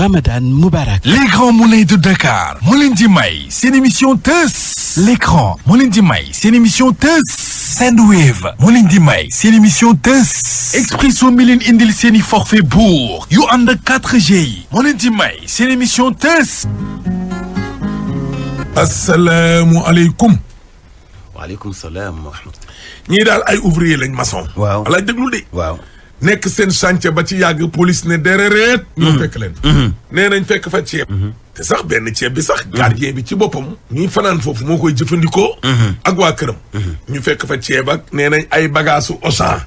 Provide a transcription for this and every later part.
Ramadan Moubarak. Les grands moulins de Dakar moo leen di may seen émission Teuss. L'écran moo leen di may seen émission Teuss. Sandwave moo leen di may seen émission Teuss. Expresso mi leen indil seeni forfait bourg yu ànd ak 4G yi moo leen di may seen émission Teuss. asalaamualeykum. waaleykum salaam wa rahmatulah. ñii daal ay ouvrier lañ maçon. waaw walaay déglu de. waaw. nekk seen chantier ba ci yàgg police ne déréreet. ñoo fekk leen. nee nañ fekk fa ceeb. te sax benn ceeb bi sax. gardien bi ci boppam. ñuy fanaan foofu moo koy jëfandikoo. ak waa këram. ñu fekk fa ceeb ak nee nañ ay bagaasu Auchan.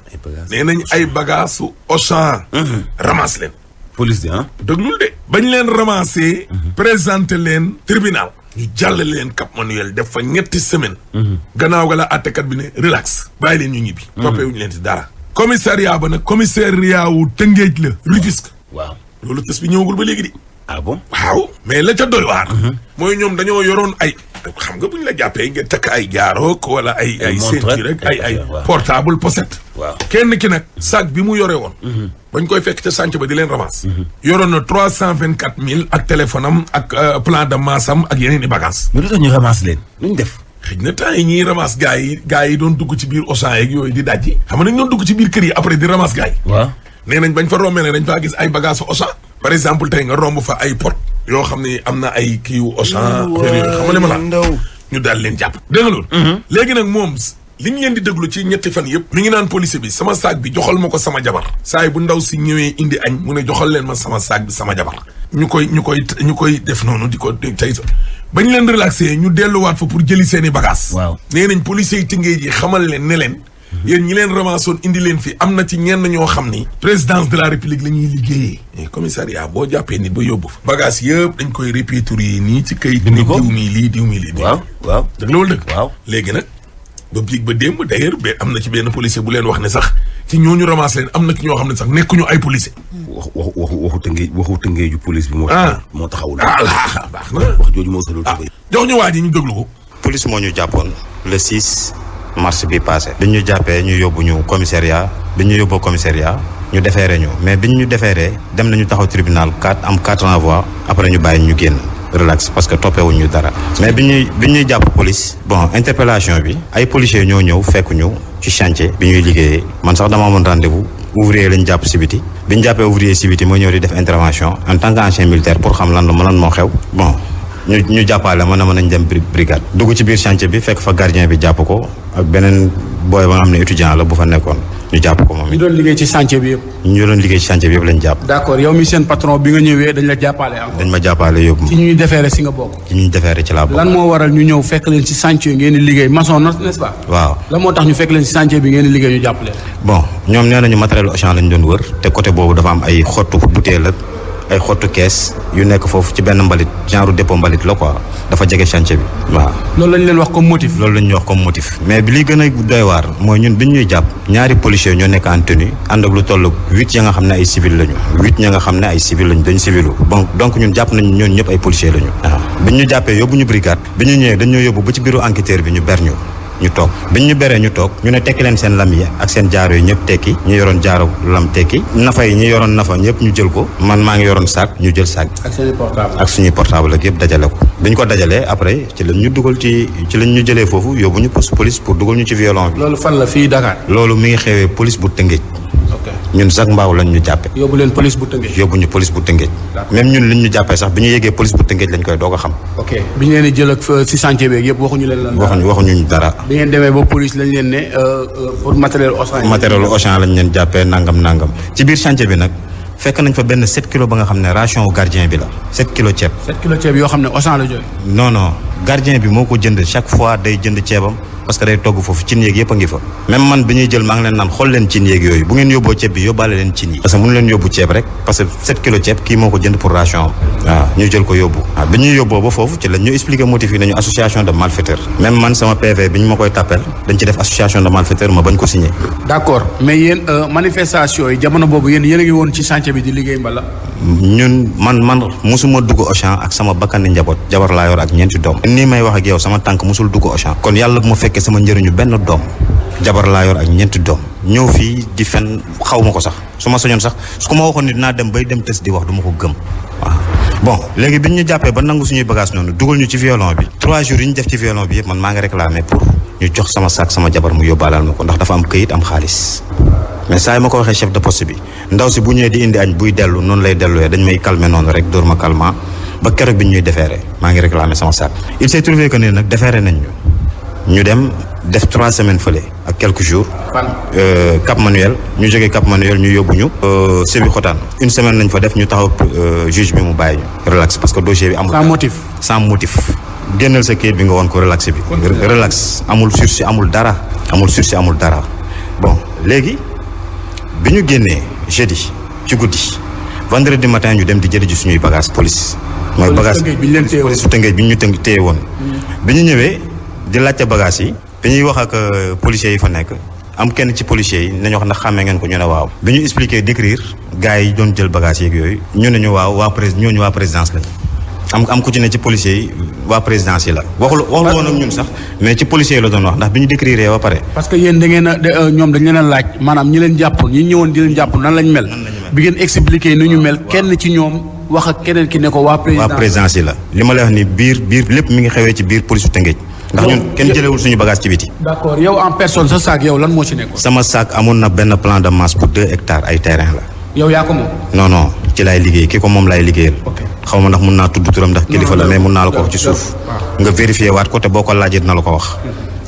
nee nañ ay bagaasu Auchan. ramasse leen. police de ah. déglul de. bañ leen ramassé. présenté leen tribunal. ñu jàllale leen Cap Manuel def fa 3 semaines. gannaaw ga la àttekat bi ne relax. bàyyi leen ñu ñibbi. toppewuñu leen ci dara. commissariat ba nag commissariat wu Tëngéej la Rufisque. waaw loolu tës bi ñëwagul ba léegi di. ah bon. waaw mais la ca doy waar. mooy ñoom dañoo yoroon ay. xam nga bu ñu la jàppee nga takk ay jaarook wala ay ceinture rek ay portable pochette. waaw kenn ki nag sac bi mu yore woon. bañ koy fekk ca sànc ba di leen ramasse. yoroon na 324 000 ak téléphone am ak plan de masse am ak yeneen i bagages. mais lu tax ñu ramasse leen. lu ñu def. xëy na temps yi ñuy ramasse gars yi doon dugg ci biir Auchan yeeg yooyu di dajji. xam nga dañ doon dugg ci biir kër yi après di ramasse gars yi. waaw nee nañ bañ fa rombee ne dañ faa gis ay bagages Auchan. par exemple tey nga romb fa ay pot. yoo xam ne am na ay kii wu Auchan. affaire yooyu xam nga li ma la ñu daal leen jàpp. dégg nga loolu. léegi nag moom li ñu leen di déglu ci 2 fan yëpp. mi ngi naan policier bi sama sac bi joxal ma ko sama jabar. saay bu ndaw si ñëwee indi añ mu ne joxal leen ma sama sac bi sama jabar. ñu koy def noonu di ko tey bañ leen relaxé ñu delluwaat fa pour jëli seeni bagages. waaw nee nañ policiers yi Tëngéej ji xamal leen ne leen. yéen ñi leen ramassoon indi leen fi am na ci ñenn ñoo xam ni. présidence de la république la ñuy liggéeyee. commissariat boo jàppee nit ba yóbbu fa. bagages yëpp dañ koy répertorier nii ci kayit. bind ko diw mi lii diw mi lii. waaw dëgg loolu dëgg. waaw léegi nag ba biig ba démb d'ailleurs am na ci benn policier bu leen wax ne sax ci ñooñu ramasse leen am na ci ñoo xam ne sax nekkuñu ay policier. waxu tëngeeju police bi. moo taxawul. baax na wax jooju moo solo tëngeej. jox ñu waa ji ñu déglu ko. police moo ñu jàppoon le 6 mars bi passé. bi ñu jàppee ñu yóbbu ñu commissariat bi ñu yóbboo commissariat ñu defeere ñu mais biñ ñu defeeree dem nañu taxaw tribunal 4 renvoi après ñu bàyyi ñu génn. relax parce que toppewuñ ñu dara. mais bi ñuy jàpp police. bon interpellation bi ay policiers ñoo ñëw fekk ñu ci chantier bi ñuy liggéeyee man sax dama amoon rendez-vous ouvrier lañ jàpp si biti bi ñu jàppee ouvrier si biti moo ñëw di def intervention en tant qu'ancien militaire pour xam lan moo xew. bon ñu jàppale ma ne ma nañ dem brigade. dugg ci biir chantier bi fekk fa gardien bi jàpp ko ak beneen booy ba nga xam ne étudiant la bu fa nekkoon ñu jàpp ko moom. ñu doon liggéey ci chantier bi yëpp. ñu doon liggéey ci chantier bi yëpp lañ jàpp. d'accord yow mi seen patron bi nga ñëwee dañ la jàppale encore. dañ ma jàppale yóbbu. ci ñuy defeere si nga bokk. ci ñuy defeere ci laa bokk. lan moo waral ñu ñëw fekk leen ci chantier ngeen di liggéey maçon n'est-ce pas. waaw lan moo tax ñu fekk leen ci chantier bi ngeen di liggéey ñu jàppale. bon ñoom nee nañu matériel Auchan lañ doon wër te côté boobu dafa am ay xottu butéel ak ay xottu kees yu nekk foofu ci benn mbalit genre dépôt mbalit la quoi dafa jege chantier bi waaw. loolu lañ leen wax comme motif. loolu lañ ñu wax comme motif. mais bi li gën a doy waar mooy ñun bi ñuy jàpp ñaari policiers ñoo nekk en tenue ànd ak lu toll 8 ya nga xam ne ay civil lañu 8 ña nga xam ne ay civil lañu dañ civilu bon donc ñun jàpp nañ ñoon ñëpp ay policiers lañu. waaw bi ñu jàppee yóbbu ñu brigade bi ñu ñëwee dañoo yóbbu ba ci bureau enquêteur bi ñu ber ñu toog biñ ñu beree ñu toog ñu ne tekki leen seen lam yi ak seen jaaro yi ñëpp tekki ñu yoroon jaaro lam tekki nafa yi ñu yoroon nafa ñëpp ñu jël ko man maa ngi yoroon sac ñu jël sac ak suñuy portable ak yëpp dajale ko biñ ko dajalee après ci lañ ñu dugal ci lañ ñu jëlee foofu yóbbu ñu poste police pour dugal ñu ci violon bi. loolu fan la fii Dakar. loolu mi ngi xewee police bu Tëngéej. ñun sax mbaaw lañ ñu jàppe yóbbu leen police bu Tëngéej. yóbbu ñu police bu Tëngéej. même ñun liñ ñu jàppee sax bi ñu yéegee police bu Tëngéej lañ koy doog a xam. ok bi ñu leen di jël ak si chantier beeg yëpp waxuñu leen lan. waxuñu dara. bi ngeen demee ba police lañ leen ne pour matériel Auchan. matériel Auchan lañ leen jàppee nangam. ci biir chantier bi nag fekk nañ fa benn 7 kilos ba nga xam ne ration wu gardien bi la 7 kilos ceeb. 7 kilos ceeb yoo xam ne Auchan la jógee. non gardien bi moo ko jënd chaque fois day jënd ceebam parce que day togg foofu cin yeeg yëpp a ngi fa. même man bi ñuy jël maa ngi leen naan xool leen cin yeeg yooyu bu ngeen yóbboo ceeb bi yóbbaale leen cin yi. parce que mënu leen yóbbu ceeb rek parce que 7 kilos ceeb kii moo ko jënd pour ration am. waaw ñu jël ko yóbbu. waaw bi ñuy yóbboo ba foofu ci lañ ñu expliqué motif yi nañu association de malfaiteurs. même man sama PV bi ñu ma koy tàppel dañ ci def association de malfaiteurs ma bañ ko signé. d'accord mais yéen manifestation yi jamono boobu yéen a ngi woon ci chantier bi di liggéey mbala. ñun man musuma dugg Auchan ak sama bakkani njaboot jabar laa yor ak ñeenti doom. nii may wax ak yow sama tànk musul dugg Auchan. kon yàlla bu ma fekkee sama njëriñu benn doom jabar laa yor ak ñeenti doom ñëw fii di fen xaw ma ko sax su ma soñoon sax su ko ma waxoon ni dinaa dem bay dem tës di wax du ma ko gëm waaw. bon léegi bi ñu jàppee ba nangu suñuy bagage noonu dugal ñu ci violon bi 3 jours yi ñu def ci violon bi yëpp man maa ngi réclamé pour ñu jox sama sac sama jabar mu yóbbaalal ma ko ndax dafa am këyit am xaalis mais saa yi ma ko waxee chef de poste bi ndaw si bu ñëwee di indi añ buy dellu noonu lay delluwee dañ may calmer noonu rek dóor ma calmant ba keroog bi ñuy defeere maa ngi réclamé sama sac il s'est trouvé que ne nag defeere nañ ñu dem def 3 semaines fële ak quelques jours Cap Manuel ñu jógee Cap Manuel ñu yóbbu ñu Sébi Xotaan 1 semaine lañ fa def ñu taxaw juge bi mu bàyyi ñu relax parce que dossier bi amul sans motif génnal sa kayit bi nga woon ko relax bi relax amul sursis amul dara bon léegi bi ñu génnee jeudi ci guddi vendredi matin ñu dem di jëli ji suñuy bagage police mooy bagage police su Tëngéej bi ñu téye woon bi ñu ñëwee di laajte bagage yi bi ñuy wax ak policiers yi fa nekk am kenn ci policiers yi nañu wax ndax xàmmee ngeen ko ñu ne waaw bi ñu expliqué décrire gars yi doon jël bagage yeeg yooyu ñu ne ñu waaw ñooñu waa présidence lañu am ku ci ne ci policiers yi waa présidence yi la waxul woon ak ñun sax mais ci policiers yi la doon wax ndax bi ñu décrire ba pare parce que yéen da ngeen a ñoom dañ leen a laaj maanaam ñi leen jàppoon ñi ñëwoon di leen jàpp nan lañ mel bi ngeen expliqué ni ñu mel kenn ci ñoom wax ak keneen ki ne ko waa présidence yi la li ma lay wax ni biir lépp mi ngi xewee ci biir police u Tëngéej ndax ñun kenn jëlewul suñu bagage ci biti. d'accord yow en personne sa sac yow lan moo ci nekkoon. sama sac amoon na benn plan de masse pour 2 hectares ay terrain la. yow yaa ko moom. non ci laay liggéey ki ko moom laay liggéeyal. xaw ma ndax mun naa tudd turam ndax kilifa la mais mun naa la ko wax ci suuf. nga vérifier waat ko te boo ko laajee dina la ko wax.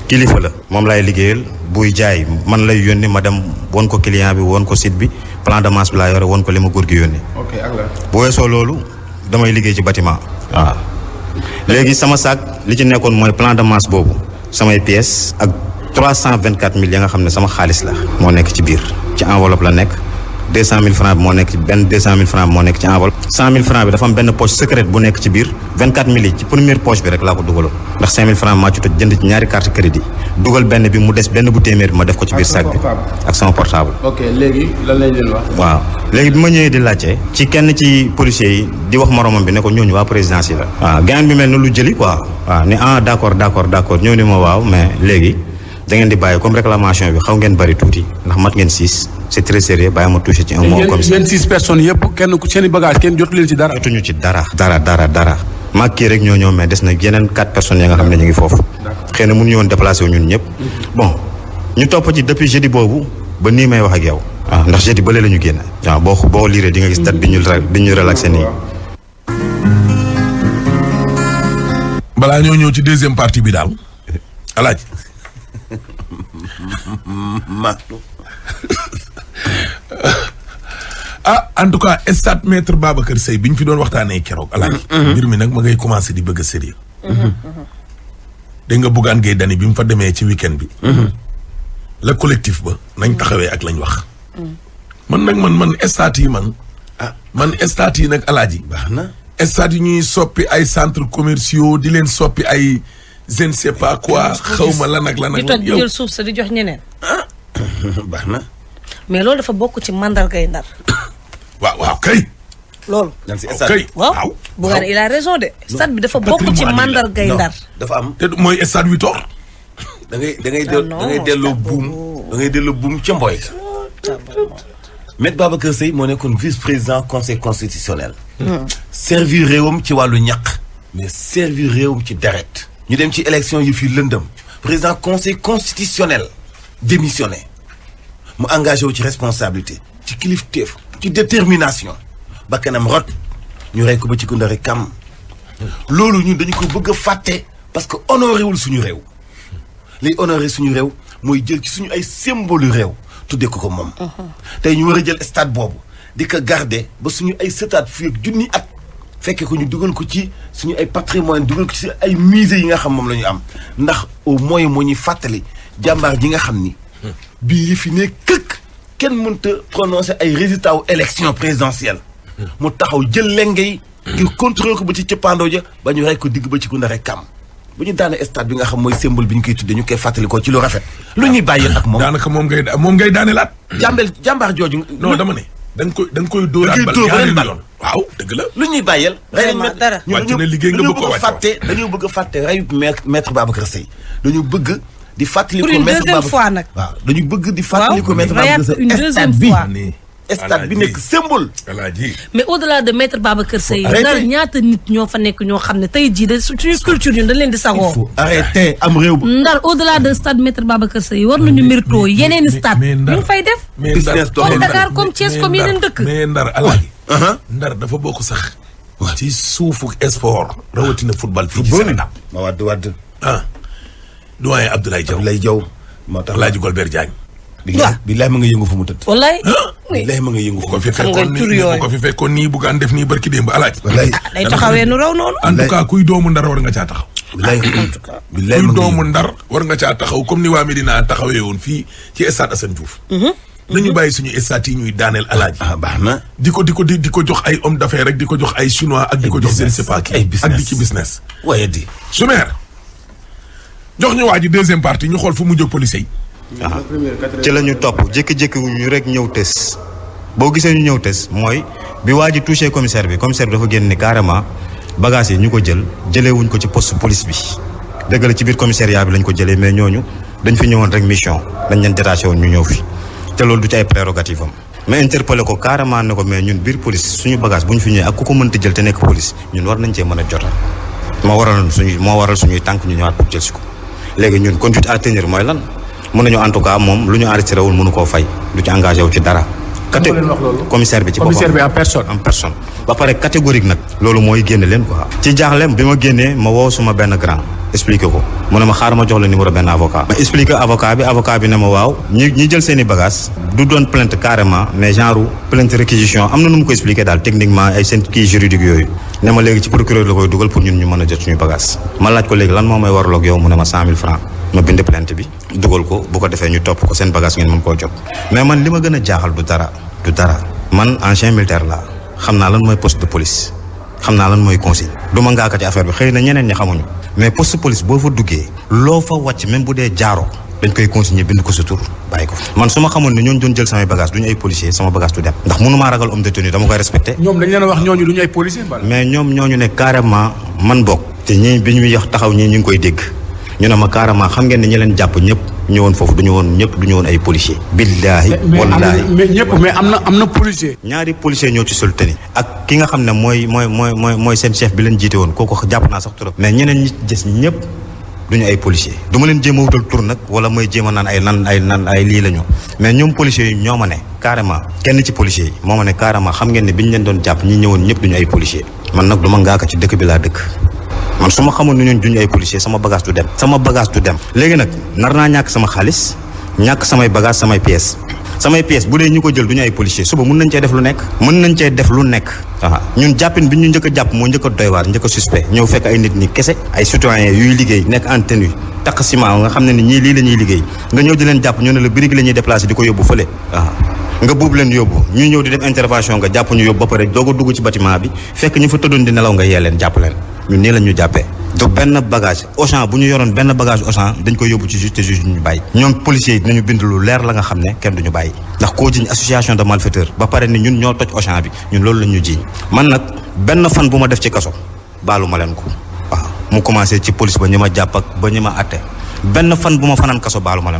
kilifa la moom laay liggéeyal buy jaay man lay yónni ma dem won ko client bi won ko site bi plan de masse bi laa yore won ko li ma góor gi yónni. bu weesoo loolu damay liggéey ci bâtiment waaw. léegi sama sac li ci nekkoon mooy plan de masse boobu samay pièces ak 324 000 ya nga xam ne sama xaalis la moo nekk ci biir ci enveloppe la nekk 200 000 francs bi moo nekk ci benn 200 000 francs bi moo nekk ci enveloppe 100 000 francs bi dafa am benn poche secrète bu nekk ci biir 24 000 yi ci première poche bi rek laa ko dugaloon ndax 5 000 francs maa ci toj jënd ci ñaari carte crédit dugal benn bi mu des benn bu téeméer bi ma def ko ci biir sac bi ak sama portable. ok léegi lan lañ leen wax. waaw léegi bi ma ñëwee di laajte ci kenn ci policiers yi di wax moromam bi ne ko ñooñu waa présidence yi la. waaw gaañ bi mel na lu jëli quoi. waaw ne d'accord ñëw ni ma waaw mais léegi da ngeen di bàyyi comme réclamation bi xaw ngeen bari tuuti ndax mat ngeen 6 c'est très sérieux bàyyi ma touché ci un mois comme ça. yéen 6 personnes yëpp kenn ku seen i bagage kenn jotu leen ci dara. jotuñu ci dara. maa kii rek ñoo ñëw mais des na yeneen 4 personnes ya nga xam ne ñu ngi foofu. xëy na mënuñu woon déplacé wu ñun ñëpp. bon ñu topp ci depuis jeudi boobu ba nii may wax ak yow. waaw ndax jeudi bële la ñu génn. waaw boo liiree di nga gis date bi ñu relaxé nii. balaa ñoo ñëw ci deuxième partie bi daal alaaj en tout cas stade Maître Babacar Seye bi ñu fi doon waxtaanee keroog alaaj mbir mi nag ma ngay commencé di bëgg a sérieux dégg nga Bougane Gueye Dany bi mu fa demee ci week-end bi la collectif ba nañ taxawee ak lañ wax man stade yi man stade yi nag alaaji baax na stade yi ñuy soppi ay centres commerciaux di leen soppi ay je ne sais pas quoi xawma lan ak lan ak di toj di jël suuf sa di jox ñeneen baax na mais loolu dafa bokk ci mandargay Ndar waaw kay loolu kay waaw Bougane il a raison de stade bi dafa bokk ci mandargay Ndar dafa am te mooy stade Victor da ngay delloo buum ca mboy Maître Babacar Seye moo nekkoon vice-président conseil constitutionnel servir réewam ci wàllu ñaq mais servir réewam ci deret ñu dem ci élection yi fii lëndëm président conseil constitutionnel démissionné mu engagé wu ci responsabilité ci kilifteef ci détermination ba kanam rot ñu rey ko ba ci Koundare kam loolu ñun dañu ko bëgg a fàtte parce que honoré wul suñu réew liy honoré suñu réew mooy jël ci suñu ay symbole yu réew tuddee ko moom tey ñu war a jël stade boobu di ko garder ba suñu ay sëtaat fii ak junni at fekkee ko ñu dugal ko ci suñu ay patrimoine dugal ko ci ay musée yi nga xam moom la ñu am ndax au moins moo ñuy fàttali jàmbaar ji nga xam ni bii yi fi ne këkk kenn mënta prononcer ay résultats wu élection présidentielle mu taxaw jël lenge yi ngir contrôler ko ba ci cëppaandoo ja ba ñu rey ko digg ba ci Koundare kam bu ñu daane stade bi nga xam mooy symbole bi ñu koy tuddee ñu koy fàttali ko ci lu rafet lu ñuy bàyyil ak moom daanaka moom ngay daane laat jàmbaar jooju non dama ne da nga koy dóoraat bal yoon waaw dëgg la lu ñuy bàyyeel dara wàcc na liggéey nga bëgg ko wàcc dañoo bëgg a fàtte rayub Maître Babacar Seye dañu bëgg di fàttali pour ko une Maître deuxième fois nag waaw dañu bëgg di fàttali ko Maître Babacar Seye une deuxième stade bi fois stade bi nekk symbole. Alaaji. mais au-delà de maître Babacar Seye. Ndar ñaata nit ñoo fa nekk ñoo xam ne tey jii de suñu culture ñun dañ leen di sagoo. il faut arrêter am réew. Ndar au-delà de stade maître Babacar Seye war nañu mérito yeneen stade. ñu ngi fay def. mais business comme Dakar comme Thiès comme yeneen dëkk. mais Ndar Alaaji. Ndar dafa bokk sax. ci suufu sport. rawatina football fii ci Sénégal. ma wadd. doyen Abdoulaye Diaw. Abdoulaye Diaw moo tax Alaaji Golbert Diagne. billaay ma nga yëngu fu mu tëdd. wallaay. billaay ma nga yëngu fu mu tëdd. xam nga tur yooyu bu ko fi fekkoon nii bu gaan def nii barki démb Alaaji. wallaay day taxawee nu raw noonu. en tout cas kuy doomu Ndar war nga caa taxaw. billaay billaay kuy ma nga doomu Ndar war nga caa taxaw comme ni waa Medina taxawee woon fii ci stade Assane Diouf. nañu bàyyi suñu stade yi ñuy daaneel Alaaji. baax na. di ko jox ay homme d'affaires rek di ko jox ay chinois ak di ko jox je ne sais pas qui ak di ci business. waaye di. Soumer jox ñu waa ji deuxième partie ñu xool fu mu jóg policier yi. waaw ci la ñu topp jékki-jékki wu ñu rek ñëw tës boo gisee ñu ñëw tës mooy bi waa ji touché commissaire bi dafa génn ni carrément bagages yi ñu ko jëlee wuñ ko ci poste police bi dëgg la ci biir commissariat bi lañ ko jëlee mais ñooñu dañ fi ñëwoon rek mission dañ leen détaché woon ñu ñëw fi te loolu du ci ay prérogative am mais interpellé ko carrément ne ko mais ñun biir police suñu bagage bu ñu fi ñëwee ak ku ko mënti jël te nekk police ñun war nañ cee mën a jotal moo waral suñuy tànk ñu ñëwaat pour jël si ko léegi ñun conduite à tenir mooy lan mën nañu en tout cas moom lu ñu enregistré wul mënu koo fay du ci engagé wu ci dara. commissaire bi ci boppam commissaire bi en personne. ba pare catégorique nag. loolu mooy génne leen quoi. ci jaaxlem bi ma génnee ma woo suma benn grand expliqué ko mu ne ma xaar ma jox la numéro benn avocat. ma expliqué avocat bi ne ma waaw ñi jël seen i bagages du doon plainte carrément mais genre plainte réquisition am na nu mu ko expliqué daal techniquement ay seen kii juridique yooyu. ne ma léegi ci procureur la koy dugal pour ñun ñu mën a jot suñu bagage ma laaj ko léegi lan moo may waraloog yow mu ne ma 100 000 francs ma bind plainte bi dugal ko bu ko defee ñu topp ko seen bagage ngeen mën koo jot mais man li ma gën a jaaxal du dara man ancien militaire laa xam naa lan mooy poste de police xam naa lan mooy consigne du ma ngaaka ci affaire bi xëy na ñeneen ñi xamuñu mais poste de police boo fa duggee loo fa wàcc même bu dee jaaroo dañ koy consigner bind ko sa tur bàyyi ko man su ma xamoon ne ñooñu doon jël samay bagage duñu ay policier sama bagage du dem ndax mënumaa ragal homme de tenue dama koy respecté ñoom dañ leen a wax ñooñu duñu ay policier mais ñooñu ne carrément man bokk te ñii bi ñuy wax taxaw ñii ñu ngi koy dégg ñu ne ma carrément xam ngeen ne ñi leen jàpp ñëpp ñëwoon foofu duñu woon ay policier billaahi wallaahi mais am na policier ñaari policier ñoo ci sol tenue ak ki nga xam ne mooy seen chef bi leen jiite woon kooku jàpp naa sax trop mais ñeneen ñi gis ñëpp duñu ay policier du ma leen jéem a wutal tur nag wala mooy jéem a naan ay lii la ñu mais ñoom policiers yi ñoo ma ne carrément kenn ci policiers yi moo ma ne carrément xam ngeen ne bi ñu leen doon jàpp ñi ñëwoon ñëpp duñu ay policier man nag du ma ngaaka ci dëkk bi laa dëkk man su ma xamoon ne ñun duñu ay policier sama bagage du dem léegi nag nar naa ñàkk sama xaalis ñàkk samay bagage samay pièces bu dee ñu ko jël duñu ay policier suba mën nañ cee def lu nekk waaw ñun jàppin bi ñu njëkk a jàpp moo njëkk a doy waar njëkk a suspect ñëw fekk ay nit ñi kese ay citoyens yuy liggéey nekk en tenue takk ciment nga xam ne ni ñii lii la ñuy liggéey nga ñëw di leen jàpp ñoo ne la brique la ñuy déplacé di ko yóbbu fële waaw nga buub leen yóbbu ñuy ñëw di def intervention nga jàpp ñu yóbbu ba pare doog a dugg ci bâtiment bi fekk ñu fa tëddoon di nelaw nga yee leen jàpp leen ñun nii la ñu jàppee du benn bagage Auchan bu ñu yoroon benn bagage Auchan dañ koy yóbbu ci juge te juge ñu bàyyi ñoom policiers yi dinañu bind lu leer la nga xam ne kenn duñu bàyyi ndax koo jiñ association de malfaiteurs ba pare ni ñun ñoo toj Auchan bi ñun loolu la ñu jiñ man nag benn fan bu ma def ci kaso baalu ma leen ko waaw mu commencé ci police ba ñi ma jàpp ak ba ñi ma atte benn fan bu ma fanaan kaso baalu ma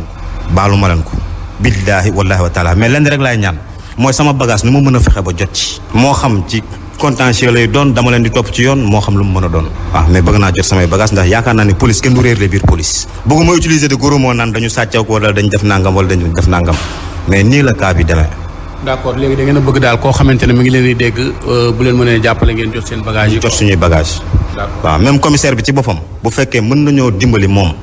leen ko billaahi wallaahi wa taala mais lenn rek laay ñaan mooy sama bagage nu ma mën a fexe ba jot ci moo xam ci contentieux lay doon dama leen di topp ci yoon moo xam lu mu mën a doon waaw mais bëgg naa jot samay bagage ndax yaakaar naa ne police kenn du réer le biir police bëgguma utiliser de gros mots naan dañu sàccaw ko wala dañu def nangam mais nii la cas bi demee d'accord léegi da ngeen a bëgg daal koo xamante ne mi ngi leen di dégg bu leen mënee jàppale ngeen jot seen bagage yi jot suñuy bagage waaw même commissaire bi ci boppam bu fekkee mën nañoo dimbali moom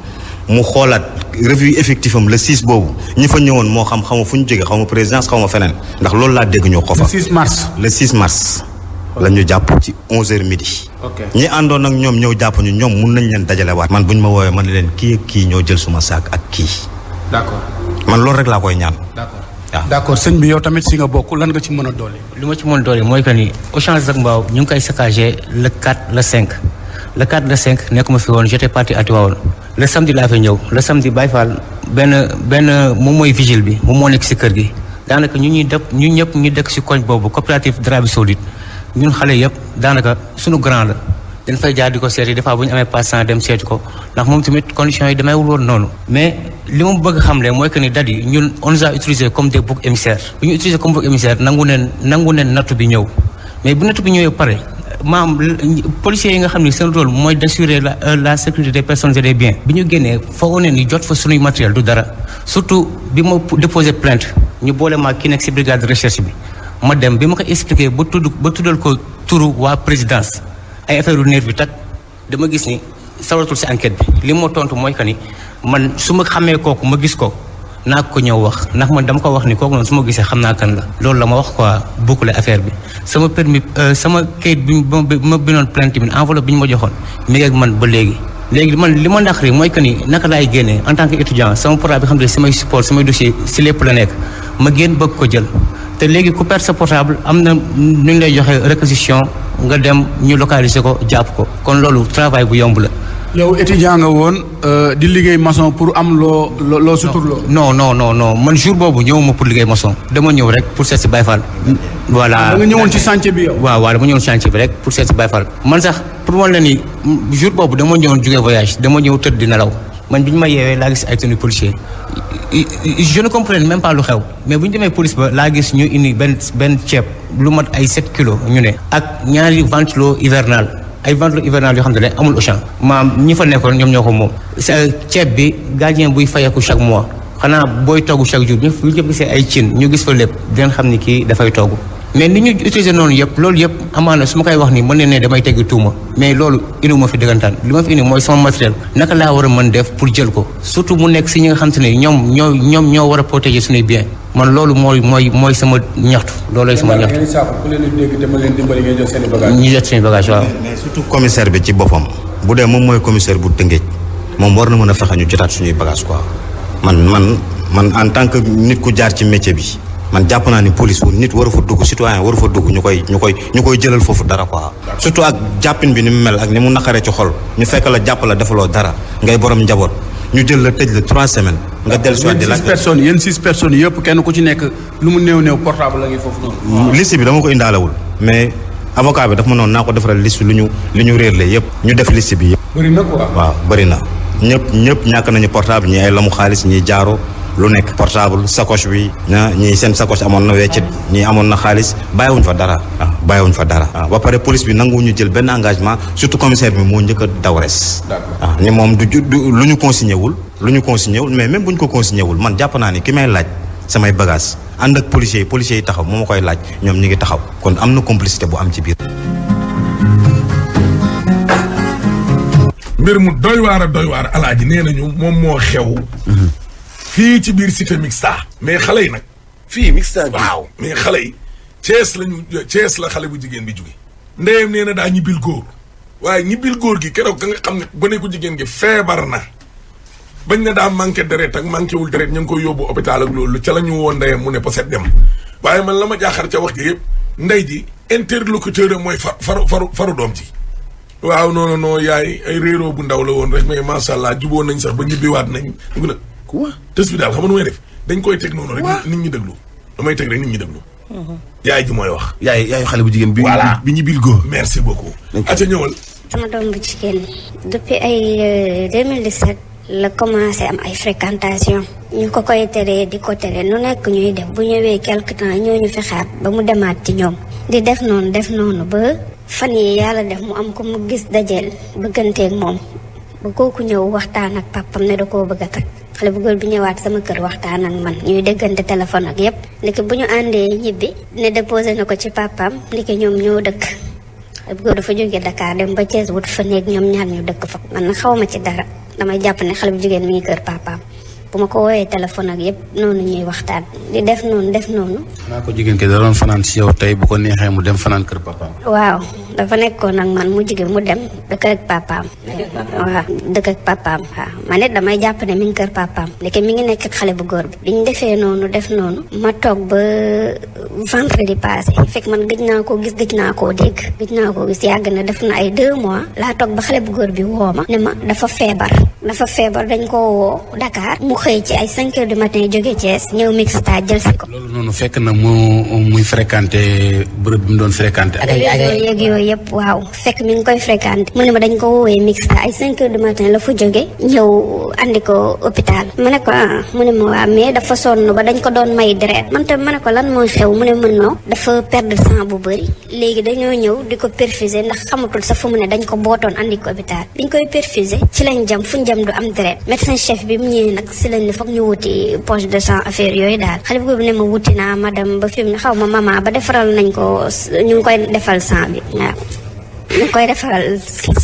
mu xoolaat revue effectif am le 6 boobu ñi fa ñëwoon moo xam xaw ma fu ñu jóge xaw ma présidence xaw ma feneen ndax loolu laa dégg ñoo ko fa le 6 mars la ñu jàpp ci 11h midi. ñi àndoon ak ñoom ñëw jàpp ñu ñoom mun nañ leen dajale waat. man bu ñu ma woowee man leen kii ak kii ñoo jël suma saak ak kii. d'accord man loolu rek laa koy ñaan. d'accord waaw d'accord sëñ bi yow tamit si nga bokk lan nga ci mën a doole. li ma ci mën a doole mooy que ni Auchan Zac Mbao ñu ngi koy saccagé le 4 le 5 le 4 le 5 nekkuma fi woon j'étais parti à Tivaouane le samedi laa fay ñëw le samedi Baye Fall benn moom mooy vigile bi moom moo nekk si kër gi daanaka ñu ñëpp ñu dëkk si koñ boobu coopérative Drabi Saoudite ñun xale yëpp daanaka suñu grand la dañ fay jaar di ko seeti des fois bu ñu amee patient dem seeti ko ndax moom tamit conditions yi demeewul woon noonu mais li ma bëgg xam le mooy que ni dadi ñun on nous a utilisé comme des boucs émissaires bu ñu utilisé comme bouc émissaire nangu neen nattu bi ñëw mais bu nattu bi ñëwee pare maam policiers yi nga xam ne seen rôle mooy d'assurer la sécurité des personnes et des biens bi ñu génnee foogoo ne ni jot fa sunuy matériel du dara surtout bi ma déposé plainte ñu boole maa kii nekk si brigade de recherche bi ma dem bi ma ko expliqué ba tuddal ko turu waa présidence ay affaire u nervi tak dama gis ni sawaratul si enquête bi li ma tontu mooy que ni man su ma xamee kooku ma gis ko naa ko ñëw wax ndax man dama ko wax ni kooku noonu su ma gisee xam naa kan la loolu la ma wax quoi boucler affaire bi sama permis sama kayit bi ma binoon plainte bi enveloppe bi ñu ma joxoon mi ngi ak man ba léegi man li ma naqari mooy que ni naka laay génnee en tant que étudiant sama portable bi xam ne samay support samay dossier si lépp la nekk ma génn bëgg ko jël te léegi ku perdre sa portable am na nu ñu lay joxe réquisition nga dem ñu localiser ko jàpp ko kon loolu travail bu yomb la. yow étudiant nga woon di liggéey maçon pour am loo suturloo. non man jour boobu ñëwuma pour liggéey maçon dama ñëw rek pour seet si Baye Fall. voilà da nga ñëwoon ci chantier bi yow. waaw dama ñëwoon chantier bi rek pour seet si Baye Fall man sax pour man la ni jour boobu dama ñëwoon jógee voyage dama ñëw tëdd di nelaw man bi ñu ma yeewee laa gis ay tenue policier je ne comprends même pas lu xew mais bu ñu demee police ba laa gis ñu indi benn ceeb lu mat ay 7 kilos ñu ne ak ñaari ventilo hivernal ay ventilo hivernal yoo xam ne amul Auchan maam ñi fa nekkoon ñoom ñoo ko moom ceeb bi gardien buy fayeku chaque mois xanaa booy togg chaque jour ñu ñëpp gisee ay cin ñu gis fa lépp dinañ xam ni kii dafay togg mais ni ñu utiliser noonu yëpp loolu yëpp amaana su ma koy wax ni mën ne damay teggi tuuma mais loolu indi ma fi dëggantaan li ma fi indi mooy sama matériel naka laa war a mën def pour jël ko surtout mu nekk si ñi nga xam te ne ñoom ñoo war a protéger suñuy bien man loolu mooy sama ñaxtu loolooy sama ñaxtu. ñu jot suñu bagage waaw. mais surtout commissaire bi ci boppam bu dee moom mooy commissaire bu Tëngéej moom war na mën a fexe ñu jotaat suñuy bagage quoi man en tant que nit ku jaar ci métier bi. man jàpp naa ni police nit waru fa dugg citoyen waru fa dugg ñu koy jëlal foofu dara quoi. surtout ak jàppin bi ni mu mel ak ni mu naqaree ci xol ñu fekk la jàpp la defaloo dara ngay borom njaboot ñu jël la tëj la 3 semaines. nga dellu si waat di la yéen 6 personnes yëpp kenn ku ci nekk lu mu néew portable la ngi foofu noonu. liste bi dama ko indaalewul mais avocat bi daf ma noonu naa ko defaral liste li ñu réerle yëpp ñu def liste bi yëpp. bëri na quoi. waaw bëri na ñëpp ñàkk nañu portable ñi ay lamu xaalis ñi jaaro lu nekk portable sacoche bi ñii seen sacoche amoon na weccit ñii amoon na xaalis bàyyiwuñ fa dara waaw ba pare police bi nanguwuñu jël benn engagement surtout commissaire bi moo njëkk a daw res waaw ni moom du lu ñu consigné wul mais même bu ñu ko consigné wul man jàpp naa ni ki may laaj samay bagage ànd ak policiers yi taxaw moo ma koy laaj ñoom ñi ngi taxaw kon am na complicité bu am ci biir. mbir mu doy waar alaaji nee nañu moom moo xew fii ci biir cité mixta mais xale yi nag fii mixta bi waaw mais xale yi Thiès la xale bu jigéen bi jóge ndeyam nee na daa ñibbil góor waaye ñibbil góor gi keroog ka nga xam ne ba ne ko jigéen gi feebar na bañ ne daa manqué deret ak manqué wul deret ñu ngi koy yóbbu hôpital ak loolu ca la ñu woon ndeyam mu ne poset dem waaye man la ma jaaxar ca wax ji yëpp ndey ji interlocuteur am mooy faru doom ji waaw non yaay ay réeroo bu ndaw la woon rek mais macha allah juboo nañ sax ba ñibbiwaat nañ dugg na quoi tës bi daal xam nga nu may def dañ koy teg noonu rek nit ñi déglu damay teg rek nit ñi déglu yaay ji mooy wax yaayu xale bu jigéen bi voilà bi ñu bil góor merci beaucoup aca ñëwal sama doom bu jigéen depuis ay 2017 la commencé am ay fréquentation ñu ko koy teree di ko tere nu nekk ñuy def bu ñëwee quelque temps ñooñu fexaat ba mu demaat ci ñoom di def noonu ba fan yi yàlla def mu am ko mu gis dajeel bëgganteeg moom ba kooku ñëw waxtaan ak papam ne da koo bëgg a takk xale bu góor bi ñëwaat sama kër waxtaan ak man ñuy déggante téléphone ak yépp ndeke bu ñu àndee ñibbi ne déposé na ko ci papam ndeke ñoom ñoo dëkk xale bu góor dafa jógee Dakar dem ba Thiès wut fa néeg ñoom ñaar ñu dëkk fa man na xawma ci dara damay jàpp ne xale bu jigéen mi ngi kër papam bu ma ko wooyee téléphone ak yépp noonu ñuy waxtaan di def noonu xanaa ko jigéen ke da doon fanaan si yow tey bu ko neexee mu dem fanaan kër papaam. waaw dafa nekkoon ak man mu jigéen mu dem dëkk ak papaam. waaw dëkk ak papaam waaw man it damay jàpp ne mi ngi kër papaam léegi mi ngi nekk ak xale bu góor bi. biñ defee noonu def noonu ma toog ba vendredi passé fekk man gëj naa koo gis yàgg na def na ay 2 mois laa toog ba xale bu góor bi woo ma ne ma dafa feebar dañ koo woo Dakar mu xëy ci ay 5 heures du matin jóge Thiès ñëw mixta jël si ko. loolu noonu fekk na muy fréquenté bërëb bi mu doon fréquenté. ak yooyu yëpp waaw fekk mi ngi koy fréquenté mu ne ma dañ ko woowee mixta ay 5 heures du matin la fa jóge ñëw andi ko hôpital ma ne ko mu ne ma waaw mais dafa sonn ba dañ ko doon may deret man tam ma ne ko lan mooy xew mu ne mën noo dafa perdre sang bu bëri léegi dañoo ñëw di ko perfuser ndax xamatul sa fu mu ne dañ ko bootoon andi ko hôpital biñ koy perfuser ci lañ jam fu ñu jam du am deret médecin chef bi mu ñëwee nag si lañ ne foog ñu wuti poche de sang affaire yooyu daal xale bu góor bi ne ma wuti naa madame ba fi mu ne xaw ma maman ba defaral nañ ko ñu ngi koy defal sang bi waaw ñu koy defaral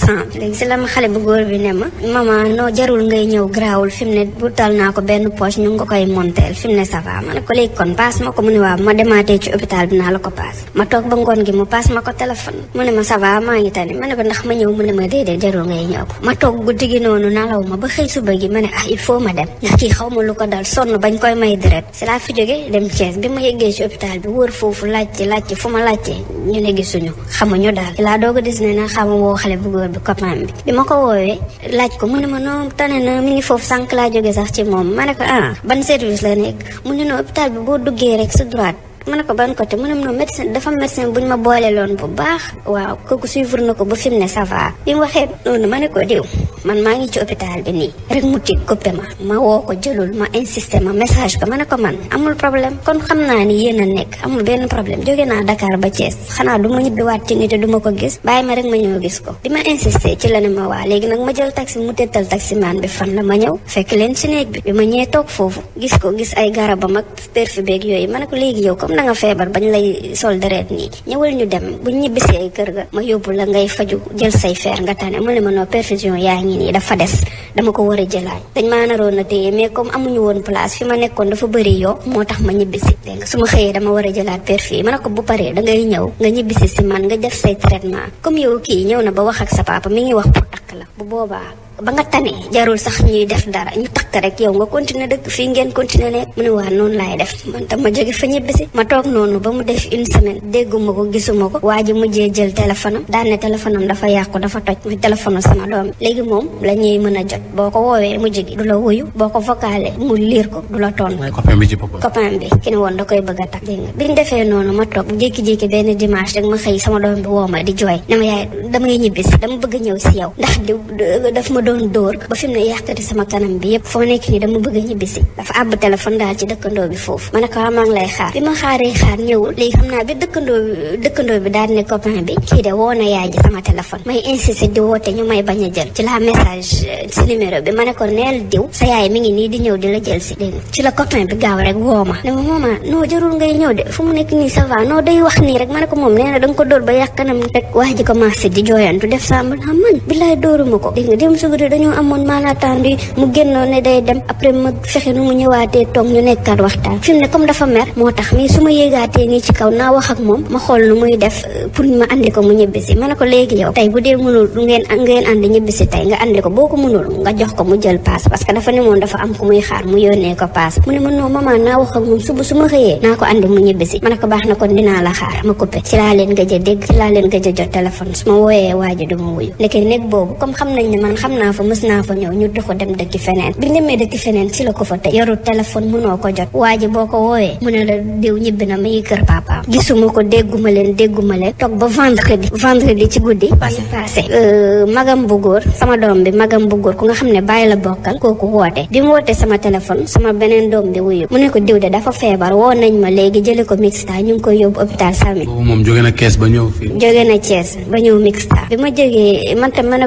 sang léegi si la ma xale bu góor bi ne ma maman noo jarul ngay ñëw garaawul fi mu ne bu tal naa ko benn poche ñu ngi ko koy monteel fi mu ne ça va ma ne ko léegi kon paas ma ko mu ne waaw ma demaatee ci hôpital bi naa la ko paas ma toog ba ngoon gi mu paas ma ko téléphone mu ne ma ça va maa ngi tane ma ne ko ndax ma ñëw mu ne ma déedéet jarul ngay ñëw ma toog guddi gi noonu nalaw ma ba xëy suba gi ma ne il faut ma dem ndax kii xaw ma lu ko dal sonn bañ koy may deret si laa fi jóge dem Thiès bi ma yeggee ci hôpital bi wër foofu laajte fu ma laajte ñu ne gisuñu xamuñu daal laa doog a dis ne na xama woo xale bu góor bi copain bi ma ko woowee laaj ko mu ne ma non tane na mi ngi foofu sànq laa jóge sax ci moom ma ne ko ban service la nekk mu ne no hôpital bi boo duggee rek sa droite ma ne ko ban côté mu ne ma médecin dafa médecin buñ ma booleeloon bu baax waaw kooku suivre na ko ba fi mu ne ça va bi mu waxee noonu ma ne ko diw man maa ngi ci hôpital bi nii rek mu tiit coupé ma woo ko jëlul ma insisté ma message ko ma ne ko man amul problème kon xam naa ni yéen a nekk amul benn problème jóge naa Dakar ba Thiès xanaa du ma ñibbiwaat ci nit te du ma ko gis bàyyi ma rek ma ñëw gis ko bi ma insisté ci la ne ma waa léegi nag ma jël taxi mu tettal taximaan bi fan la ma ñëw fekk leen ci néeg bi ma ñëwee toog foofu gis ko gis ay garabam ak perfume beeg yooyu ma ne ko léegi yow da nga feebar bañ lay sol deret nii ñëwal ñu dem buñ ñibbisee kër ga ma yóbbu la ngay faju jël say feer nga tane mu ne ma noo perfusion yaa ngi nii dafa des dama ko war a jëlaat dañ maa naroon a téye mais comme amuñu woon place fi ma nekkoon dafa bëri yoo moo tax ma ñibbisi dégg nga su ma xëyee dama war a jëlaat perfusion ma ne ko bu paree da ngay ñëw nga ñibbisi si man nga def say traitement comme yow kii ñëw na ba wax ak sa papa mi ngi wax pour takk la bu boobaa ba nga tane jarul sax ñuy def dara ñu takk rek yow nga continuer dëkk fii ngeen continuer nekk mu ne waa noonu laay def man tam ma jóge fa ñibbisi ma toog noonu ba mu def une semaine dégguma ko gisuma ko waa ji mujjee jël téléphone am daan ne téléphone am dafa yàqu dafa toj muy téléphone sama doom léegi moom la ñuy mën a jot boo ko woowee mu jigi du la wuyu boo ko vocalé mu liir ko du la tontu copain bi ci boppam copain bi ki ne woon da koy bëgg a takk dégg nga biñ defee noonu ma toog jékki-jékki benn dimanche rek ma xëy sama doom bi woo ma di jooy ne ma yaay damay ñibbisi dama bëgg a ñëw si yow ndax daf ma doon dóor ba fi mu ne yàqati sama kanam bi yëpp foo nekk nii dama bëgg a ñibbisi dafa àbb téléphone daal ci dëkkandoo bi foofu ma ne ko maa ngi lay xaar bi ma xaaree xaar ñëwul léegi xam naa bi dëkkandoo bi daal ne copain bi kii de woo na yaay ji sama téléphone may insisté di woote ñu may bañ a jël ci la message ci numéro bi ma ne ko neel diw sa yaay mi ngi nii di ñëw di la jël si dégg ci la copain bi gaaw rek woo ma ne ma maman non jarul ngay ñëw de fu mu nekk nii ça va non day wax nii rek ma ne ko moom nee na da nga ko dóor ba yàq kanam rek wax ji commencé di jooyantu def sàmbal xam man billaay dóoruma ko dégg nga dem suguri dañoo amoon malentendu mu génnoon ne day dem après ma fexe nu mu ñëwaatee toog ñu nekkaat waxtaan fi mu ne comme dafa mer moo tax mais su ma yéegaatee nii ci kaw naa wax ak moom ma xool nu muy def pour ma andi ko mu ñibbisi ma ne ko léegi yow tey bu dee mënul ngeen andi ñibbisi tey nga andi ko boo ko mënul nga jox ko mu jël paas parce que dafa ne moom dafa am ku muy xaar mu yónnee ko paas mu ne ma non maman naa wax ak moom suba su ma xëyee naa ko andi mu ñibbisi ma ne ko baax na kon dinaa la xaar ma coupé ci laa leen gëj a dégg ci laa leen gëj a jot téléphone su ma wooyee waaji du ma wuyu léegi néeg boobu comme xam nañ ne man xam naa fa mës naa fa ñëw ñu doxu dem dëkki feneen bi demee dëkki feneen ci la ko fa tëj yorul téléphone mënoo ko jot waa ji boo ko woowee mu ne la diw ñibbi na ma ngi kër papaam gisuma ko dégguma leen toog ba vendredi ci guddi passé magam bu góor sama doom bi magam bu góor ku nga xam ne bàyyi la bokkal kooku woote bi mu wootee sama téléphone sama beneen doom bi wuyu mu ne ko diw de dafa feebar woo nañ ma léegi jële ko mixta ñu ngi koy yóbbu hôpital Sami moom jóge na Kees ba ñëw fii jóge na Thiès ba ñëw mixta bi ma jógee man tam ma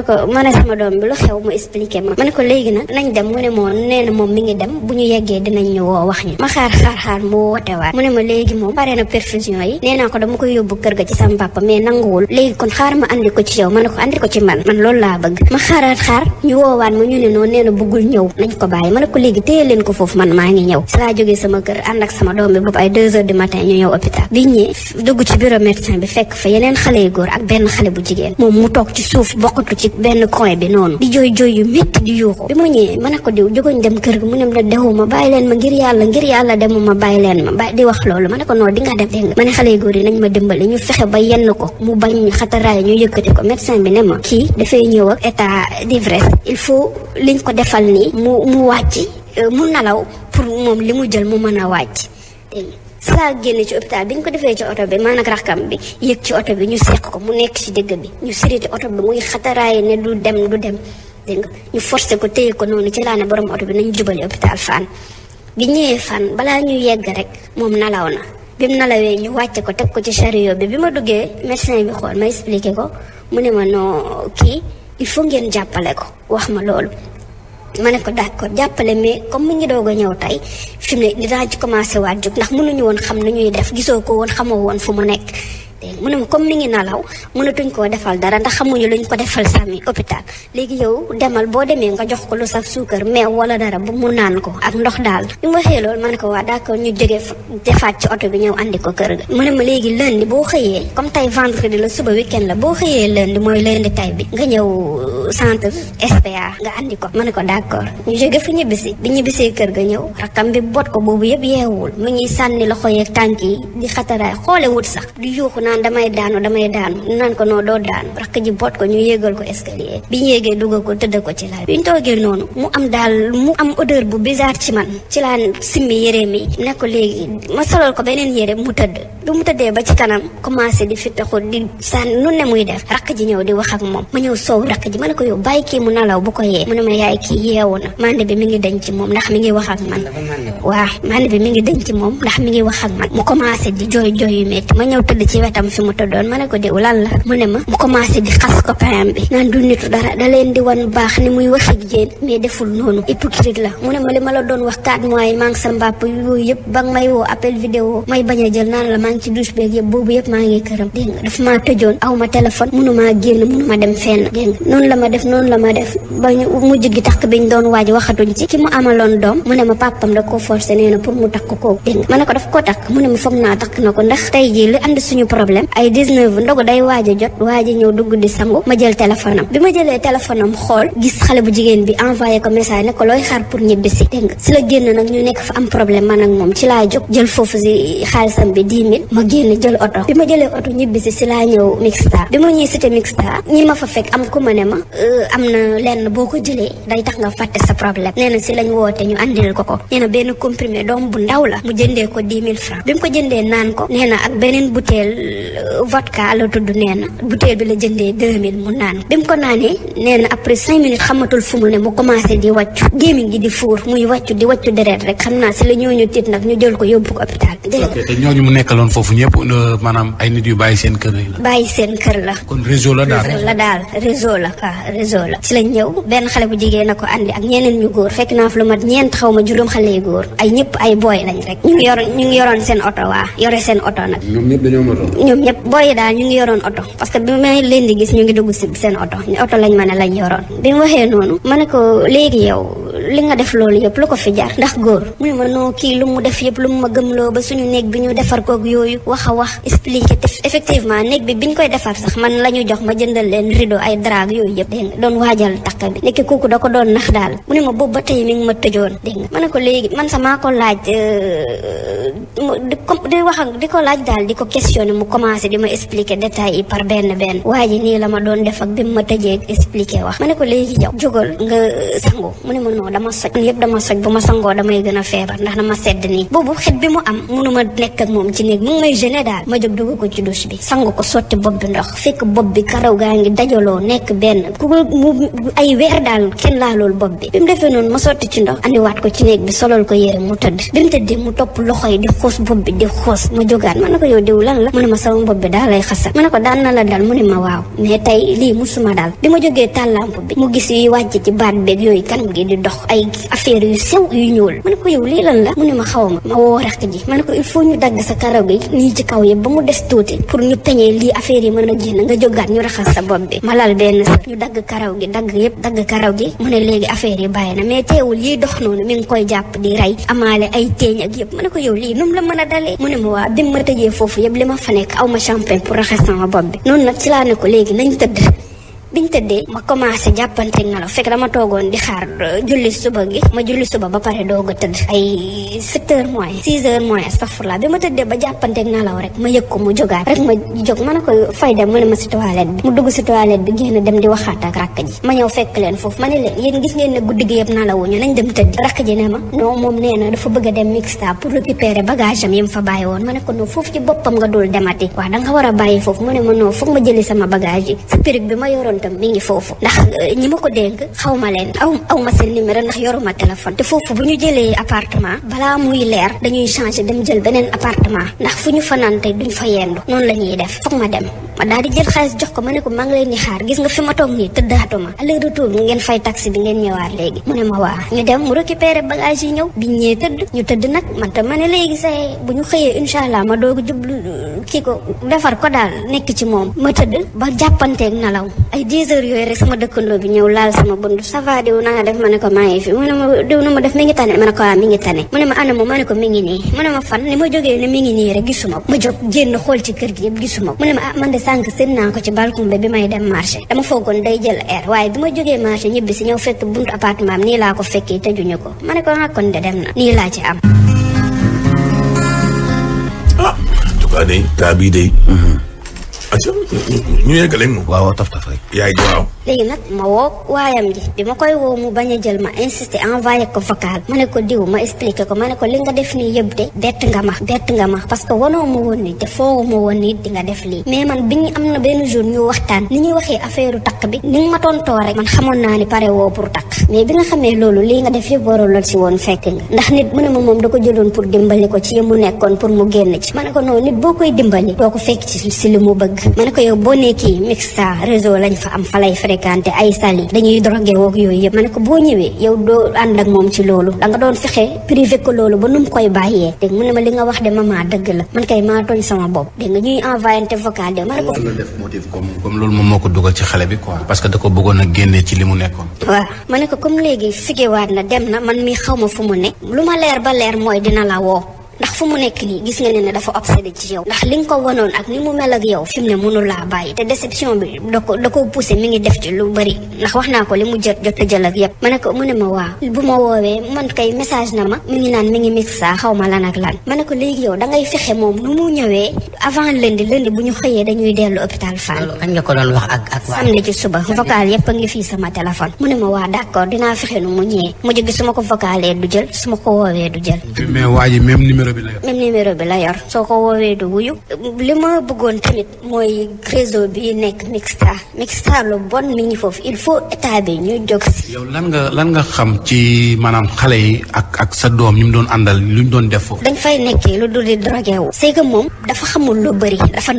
ne sama doom bi lu xew mu expliqué ma ne ko léegi nag nañ dem mu ne moo nee na moom mi ngi dem bu ñu yeggee dinañ ñu woo wax ñu ma xaar mu woote waat mu ne ma léegi moom pare na perfusion yi nee naa ko dama koy yóbbu kër ga ci sama papa mais nanguwul léegi kon xaar ma andi ko ci yow ma ne ko andi ko ci man loolu laa bëgg ma xaar ñu woowaat ma ñu ne noonu nee na bëggul ñëw nañ ko bàyyi ma ne ko léegi téye leen ko foofu man maa ngi ñëw si laa jógee sama kër ànd ak sama doom bi boobu ay 2 heures du matin ñu ñëw hôpital bi ñëwee dugg ci bureau médecin bi fekk fa yeneen xale yu góor ak benn xale bu jigéen moom mu toog ci suuf bokkatu ci benn coin bi noonu di jooy yu métti di yuuxu bi ma ñëwee ma ne ko diw jógoñ dem kër ga mu ne ma dewuma bàyyi leen ma ngir yàlla demuma bàyyi leen ma di wax loolu ma ne ko noonu di nga def dégg nga ma ne xale yu góor yi nañ ma dimbali ñu fexe ba yenn ko mu bañ xataraay ñu yëkkati ko médecin bi ne ma kii dafay ñëw ak état d'ivresse il faut liñ ko defal nii mu wàcc mu nalaw pour moom li mu jël mu mën a wàcc dégg si laa génne ci hôpital bi ñu ko defee ci oto bi man ak rakkam bi yëg ci oto bi ñu seq ko mu nekk ci dëgg bi ñu siriti oto bi muy xataraaye ne du dem dégg nga ñu forcé ko téye ko noonu ci laa ne borom oto bi nañu jubali hôpital Fann bi ñëwee Fann balaa ñu yegg rek moom nalaw na bi mu nalawee ñu wàcce ko teg ko ci chariot bi ma duggee médecin bi xool ma expliqué ko mu ne ma non kii il faut ngeen jàppale ko wax ma loolu ma ne ko d'accord jàppale mais comme mu ngi doog a ñëw tey fi mu ne dinaa ci commencé waat jóg ndax mënuñu woon xam ni ñuy def gisoo ko woon xamoo woon fu mu nekk mu ne ma comme mi ngi nalaw mënatuñ koo defal dara ndax xamuñu luñ ko defal sami hôpital léegi yow demal boo demee nga jox ko lu saf suukar meew wala dara bu mu naan ko ak ndox daal bi ma waxee loolu ma ne ko waa d'accord ñu jógee defaat ci oto bi ñëw andi ko kër ga mu ne ma léegi lundi boo xëyee comme tey vendredi la suba weekend la boo xëyee lundi mooy lundi tay bi nga ñëw centre SPA nga andi ko ma ne ko d'accord ñu jóge fa ñibbisi bi ñibbisee kër ga ñëw rakam bi bot ko boobu yëpp yeewul mu ngi sànni loxo yeeg tànk yi di xataraay xoole wut sax di yuuxu naan damay daanu naan ko noo doo daanu rakk ji boot ko ñu yéegal ko escalier bi ñu yéegee dugal ko tëdd ko ci laal bi ñu toogee noonu mu am odeur bu bizarre ci man ci laa simmi yére mi ne ko léegi ma solal ko beneen yére mu tëdd bi mu tëddee ba ci kanam commencé di fittaxu di sànni nu ne muy def rakk ji ñëw di wax ak moom ma ñëw soow rakk ji ma ne ko yow bàyyi kii mu nalaw bu ko yee mu ne ma yaay kii yeewu na mande bi mi ngi denc ci moom ndax mi ngi wax ak man waaw mande bi mi ngi denc ci moom ndax mi ngi wax ak man mu commencé di jooy yu metti ma ñëw tëdd ci wetam fi mu tëddoon ma ne ko diw lan la mu ne ma mu commencé di xas copain bi naan du nitu dara da leen di wan baax ni muy wax ak jéen mais deful noonu hypocrite la mu ne ma li ma la doon wax 4 mois yi maa ngi sa mbàpp yooyu yëpp ba nga may woo appel vidéo may bañ a jël naan la maa ngi ci douche beeg yëpp boobu yëpp maa ngi këram dégg nga dafa maa tëjoon aw ma téléphone mënumaa génn mënuma dem fenn dégg nga noonu la ma def ba ñu mujj gi takk biñ doon waaj waxatuñ ci ki mu amaloon doom mu ne ma papam da koo forcé nee na pour mu takk kooku dégg nga ma ne ko daf koo takk mu ne ma foog naa takk na ko ndax tey jii li andi suñu problème ay 19 ndogu day waaj a jot waaj a ñëw dugg di sangu ma jël téléphone am bi ma jëlee téléphone am xool gis xale bu jigéen bi envoyé ko message ne ko looy xaar pour ñibbisi dégg nga si la génn nag ñu nekk fa am problème man ak moom ci laa jóg jël foofu si xaalisam bi 10 000 ma génn jël oto bi ma jëlee oto ñibbisi si laa ñëw Mixta bi ma ñëwee cité Mixta ñi ma fa fekk am ku ma ne ma am na lenn boo ko jëlee day tax nga fàtte sa problème nee na si lañ woote ñu andil ko nee na benn comprimé doom bu ndaw la mu jëndee ko 10 000 francs bi mu ko jëndee naan ko nee na ak beneen bouteille vodka la tudd nee na bouteille bi la jëndee 2000 mu naan bi mu ko naanee nee na après 5 minutes xamatul fu mu ne mu commencé di wàccu gémmiñ gi di fuur muy wàccu di wàccu deret rek xam naa si la ñooñu tiit nag ñu jël ko yóbbu ko hôpital te ñooñu mu nekkaloon foofu ñëpp maanaam ay nit yu bàyyi seen kër la bàyyi seen kër la kon réseau la daal réseau la ci lañ ñëw benn xale bu jigéen na ko andi ak ñeneen ñu góor fekk naa fa lu mat ñeent xaw ma juróom xale yu góor ay ñëpp ay booy lañ rek ñu ngi yoroon seen oto yore seen oto nag ñoom ñëpp dañoo moto ñoom ñëpp booy daal ñu ngi yoroon oto parce que bi may leen di gis ñu ngi dugg si seen oto lañ ma ne lañ yoroon bi mu waxee noonu ma ne ko léegi yow li nga def loolu yëpp lu ko fi jar ndax góor mu ne ma noo kii lu mu def yëpp lu mu ma gëmloo ba suñu néeg bi ñu defar koog yooyu wax a wax expliqué te effectivement néeg bi biñ koy defar sax man la ñu jox ma jëndal leen rideau ay drap yooyu yëpp dégg nga doon waajal takk bi nekk kooku da ko doon nax daal mu ne ma boobu ba tey mi ngi ma tëjoon dégg nga ma ne ko léegi man sax maa ko laaj di ko laaj daal di ko questionné mu commencé di ma expliquer détails yi par benn waa ji nii la ma doon def ak bi mu ma tëjee expliqué wax ma ne ko léegi jaw jógal nga sangu mu ne ma non dama soj yëpp dama soj bu ma sangoo damay gën a feebar ndax dama sedd nii boobu xet bi mu am munu ma nekk ak moom ci néeg mu ngi may gêné daal ma jóg dugg ko ci douche bi sangu ko sotti bopp bi ndox fekk bopp bi karaw gaa ngi dajaloo nekk benn ku mu ay weer daal kenn laa loolu bopp bi mu defee noonu ma sotti ci ndox andiwaat ko ci néeg bi solol ko yére mu tëdd bi mu tëddee mu topp loxo yi di xoos bopp bi di xoos ma jógaat ma ne ko yow diw lan la mu ne ma sama bopp bi daal lay xasal ma ne ko daan na la dal mu ne ma waaw mais tey lii musuma daal bi ma jógee tàllamp bi mu gis yuy wàcc ci baat beeg yooyu kanam gi di dox ay affaire yu sew yu ñuul ma ne ko yow lii lan la mu ne ma xaw ma woo rakk ji ma ne ko il faut ñu dagg sa karaw gi nii ci kaw yëpp ba mu des tuuti pour ñu peñee lii affaire yi mën a génn nga jógaat ñu raxas sa bopp bi ma lal benn sër ñu dagg karaw gi dagg karaw gi mu ne léegi affaire yi bàyyi na mais teewul yiy dox noonu mi ngi koy jàpp di rey amaale ay teeñ ak yëpp ma ne ko yow lii nu mu la mën a dalee mu ne ma waa bi ma tëjee foofu yëpp li ma fa nekk aw ma champagne pour raxas sama bopp bi noonu nag ci laa ne ko léegi nañ tëdd biñ tëddee ma commencé jàppante nelaw fekk dama toogoon di xaar julli suba gi ma julli suba ba pare doog a tëdd ay 7h moins 6h moins astafurlah bi ma tëddee ba jàppante nelaw rek ma yëg ko mu jógaat rek ma jóg ma ne ko fay dem mu ne ma si toilette bi mu dugg si toilette bi génn dem di waxaat ak rakk ji ma ñëw fekk leen foofu ma ne leen yéen gis ngeen ne guddi gi yëpp nelawuñu nañ dem tëdd rakk ji ne ma non moom nee na dafa bëgg a dem mixta pour récupérer bagage am yi mu fa bàyyi woon ma ne ko non foofu ci boppam nga dul demati waaw da nga war a bàyyi foofu mu ne ma non foog ma jëli sama bagage yi sa périg bi ma yoroon tam mi ngi foofu ndax ñi ma ko dénk xaw ma leen aw ma seen numéro ndax yoruma téléphone te foofu bu ñu jëlee appartement balaa muy leer dañuy changer dem jël beneen appartement ndax fu ñu fanaan tey duñ fa yendu noonu la ñuy def foog ma dem ma daal di jël xaalis jox ko ma ne ko maa ngi leen di xaar gis nga fi ma toog nii tëddaatuma aller retour bi ngeen fay taxi bi ngeen ñëwaat léegi mu ne ma waa ñu dem mu récupérer bagage yi ñëw biñ ñëwee tëdd ñu tëdd nag man tam ma ne léegi say bu ñu xëyee incha allah ma doog a jublu kii ko defar ko daal nekk ci moom ma tëdd ba jàppanteeg nelaw ay 10 heures yooyu rek sama dëkkandoo bi ñëw laal sama buntu ça va diw na nga def ma ne ko maa ngi fi mu ne ma diw na ma def mi ngi tane ma ne ko waa mi ngi tane mu ne ma ana ma ne ko mi ngi nii mu ne ma fan ni ma jógee ne mi ngi nii rek gisuma ko ma jóg génn xool ci kër gi yëpp gisuma ko mu ne ma man de sànq seen naa ko ci balcon bi may dem marché dama foogoon day jël air waaye bi ma jógee marché ñibbi si ñëw fekk buntu appartement am nii laa ko fekkee tëjuñu ko ma ne ko kon de dem na nii laa ci am. en tout cas day taa bii day. acca ñu yeggaleeg moom. waaw taf rek. yaay ji waaw. léegi nag ma woo waayam ji bi ma koy woo mu bañ a jël ma insisté envoyé ko vocal ma ne ko diw ma expliqué ko ma ne ko li nga def nii yëpp de bett nga ma parce que wanoo ma woon ni te foogu ma woon ni di nga def lii mais man bi ñu am na benn jour ñu waxtaan ni ñuy waxee affaire takk bi ni nga ma tontoo rek man xamoon naa ni pare woo pour takk mais bi nga xamee loolu lii nga def yëpp warul la si woon fekk nga ndax nit mu ne ma moom da ko jëloon pour dimbali ko ci mu nekkoon pour mu génn ci ma ne ko non nit boo koy dimbali doo ko fekk ci si li mu bëgg ma ne ko yow boo nekkii mixta réseau lañ fa am fa lay fréquenté ay sali dañuy drogué woog yooyu yëpp ma ne ko boo ñëwee yow doo ànd ak moom ci loolu da nga doon fexe privé ko loolu ba nu mu koy bàyyee dégg mu ne ma li nga wax de maman dëgg la man kay maa tooñ sama bopp dégg nga ñuy envoyé vocal de ma ne ko def motif comme loolu moom moo ko dugal ci xale bi quoi parce que da ko bëggoon a génnee ci li mu nekkoon waaw ma ne ko comme léegi figewaat na dem na man mi xaw ma fu mu ne lu ma leer ba leer mooy dina la woo ndax fu mu nekk nii gis nga ne dafa obsédé ci yow ndax li nga ko wanoon ak ni mu mel ak yow fi mu ne mënu laa bàyyi te déception bi da ko poussé mi ngi def ci lu bëri ndax wax naa ko li mu jot a jël ak yëpp ma ne ko mu ne ma waaw bu ma woowee man kay message na ma mi ngi naan mi ngi mixa xaw ma lan ak lan ma ne ko léegi yow da ngay fexe moom nu mu ñëwee avant lundi bu ñu xëyee dañuy dellu hôpital Fann. kañ nga ko doon wax ak samedi ci suba vocal yëpp a ngi fii sama téléphone mu ne ma waa d'accord dinaa fexe nu mu ñëwee mujj gi su ma ko vocalee du jël su ma ko woowee du jël. mais waa ji même numéro bi la yor. même numéro bi la yor soo ko woowee du wuyu li ma bëggoon tamit mooy réseau bi nekk mixta lu bon mi ngi foofu il faut état bi ñu jóg si. yow lan nga xam ci maanaam xale yi ak sa doom ñu mu doon àndal lu ñu doon def foofu. dañ fay nekkee lu dul di drogué wu. c'est que moom dafa xamul lu bëri dafa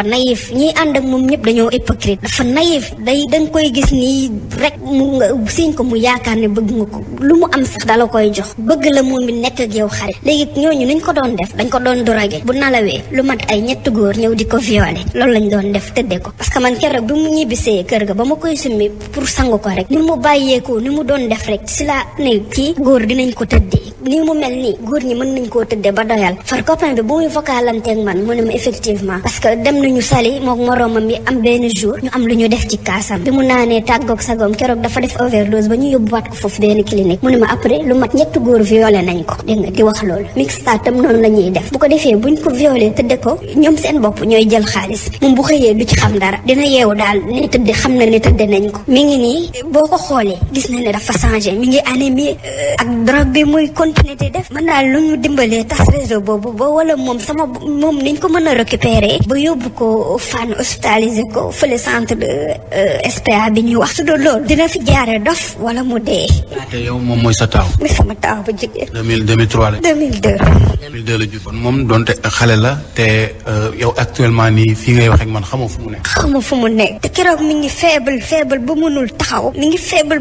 naïf ñiy ànd ak moom ñëpp dañoo hypocrite dafa naïf dañ koy gis nii rek mu nga siñ ko mu yaakaar ne bëgg nga ko lu mu am sax dala koy jox bëgg la moom mi nekk ak yow xarit léegi ñooñu niñ ko doon def dañ ko doon drogué bu nalawee lu mat ay ñetti góor ñëw di ko violé loolu lañ doon def tëddee ko parce que man keroog bi mu ñibbisee kër ga ba ma koy summi pour sangu ko rek ni mu bàyyeekoo ni mu doon def rek si la ne kii góor dinañ ko tëddee ni mu mel nii góor ñi mën nañ koo tëddee ba doyal far copain bi bu muy vocalanteeg man mu ne ma effectivement parce que dem nañu sali mook moroomam yi am benn jour ñu am lu ñu def ci kaasam bi mu naanee tàggoog sagoom keroog dafa def overdose ba ñu yóbbuwaat ko foofu benn clinique mu ne ma après lu mat ñetti góor violé nañ ko dégg nga di wax loolu mixta tam noonu la ñuy def bu ko defee buñ ko violé tëdde ko ñoom seen bopp ñooy jël xaalis moom bu xëyee du ci xam dara dina yeewu daal ne tëdde xam na ne tëdde nañ ko mi ngi nii boo ko xoolee gis na ne dafa changé mi ngi anémie ak drogue bi muy continuer di def man daal lu ñu dimbalee tas réseau boobu ba wala moom niñ ko mën a récupérer ba yóbbu ko Fann hospitalisé ko fële centre de SPA bi ñuy wax su doon loolu dina fi jaare dof wala mu dee. te yow moom mooy sa taaw. muy sama taaw bu jigéen. 2003 la. 2002 la judd kon moom donte xale la te yow actuellement nii fii ngay wax ak man xamoo fu mu nekk. xamoo fu mu nekk te keroog mi ngi faible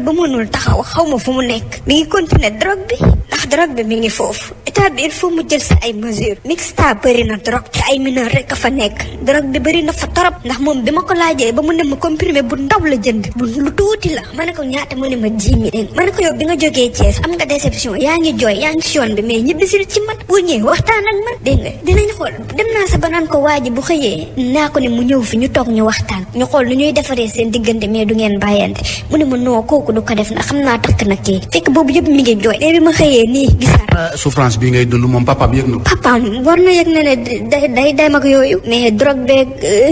ba mënul taxaw xaw ma fu mu nekk mi ngi continuer drogue bi ndax drogue bi mi ngi foofu état bi il faut mu jël sa ay mesures mixta bëri na drogue te ay mineur rek a fa nekk drogue bi bëri na fa torop ndax moom bi ma ko laajee ba mu ne ma comprimé bu ndaw la jënd bu lu tuuti la ma ne ko ñaata mu ne ma 10 000 ma ne ko yow bi nga jógee Thiès am nga déception yaa ngi jooy yaa ngi si yoon bi mais ñibbisil ci man man boo ñëwee waxtaan ak man dégg nga dinañ xool dem naa sa ba naan ko waa ji bu xëyee naa ko ne mu ñëw fi ñu toog ñu waxtaan ñu xool nu ñuy defaree seen diggante mais du ngeen bàyyante mu ne ma non kooku du ko def na xam naa takk na kii fekk boobu yëpp mi ngi jooy léegi ma xëyee nii gisaat souffrance bi ngay dund moom papaam yëg na ko. papaam war na yëg ne day dem ak yooyu mais drogue beeg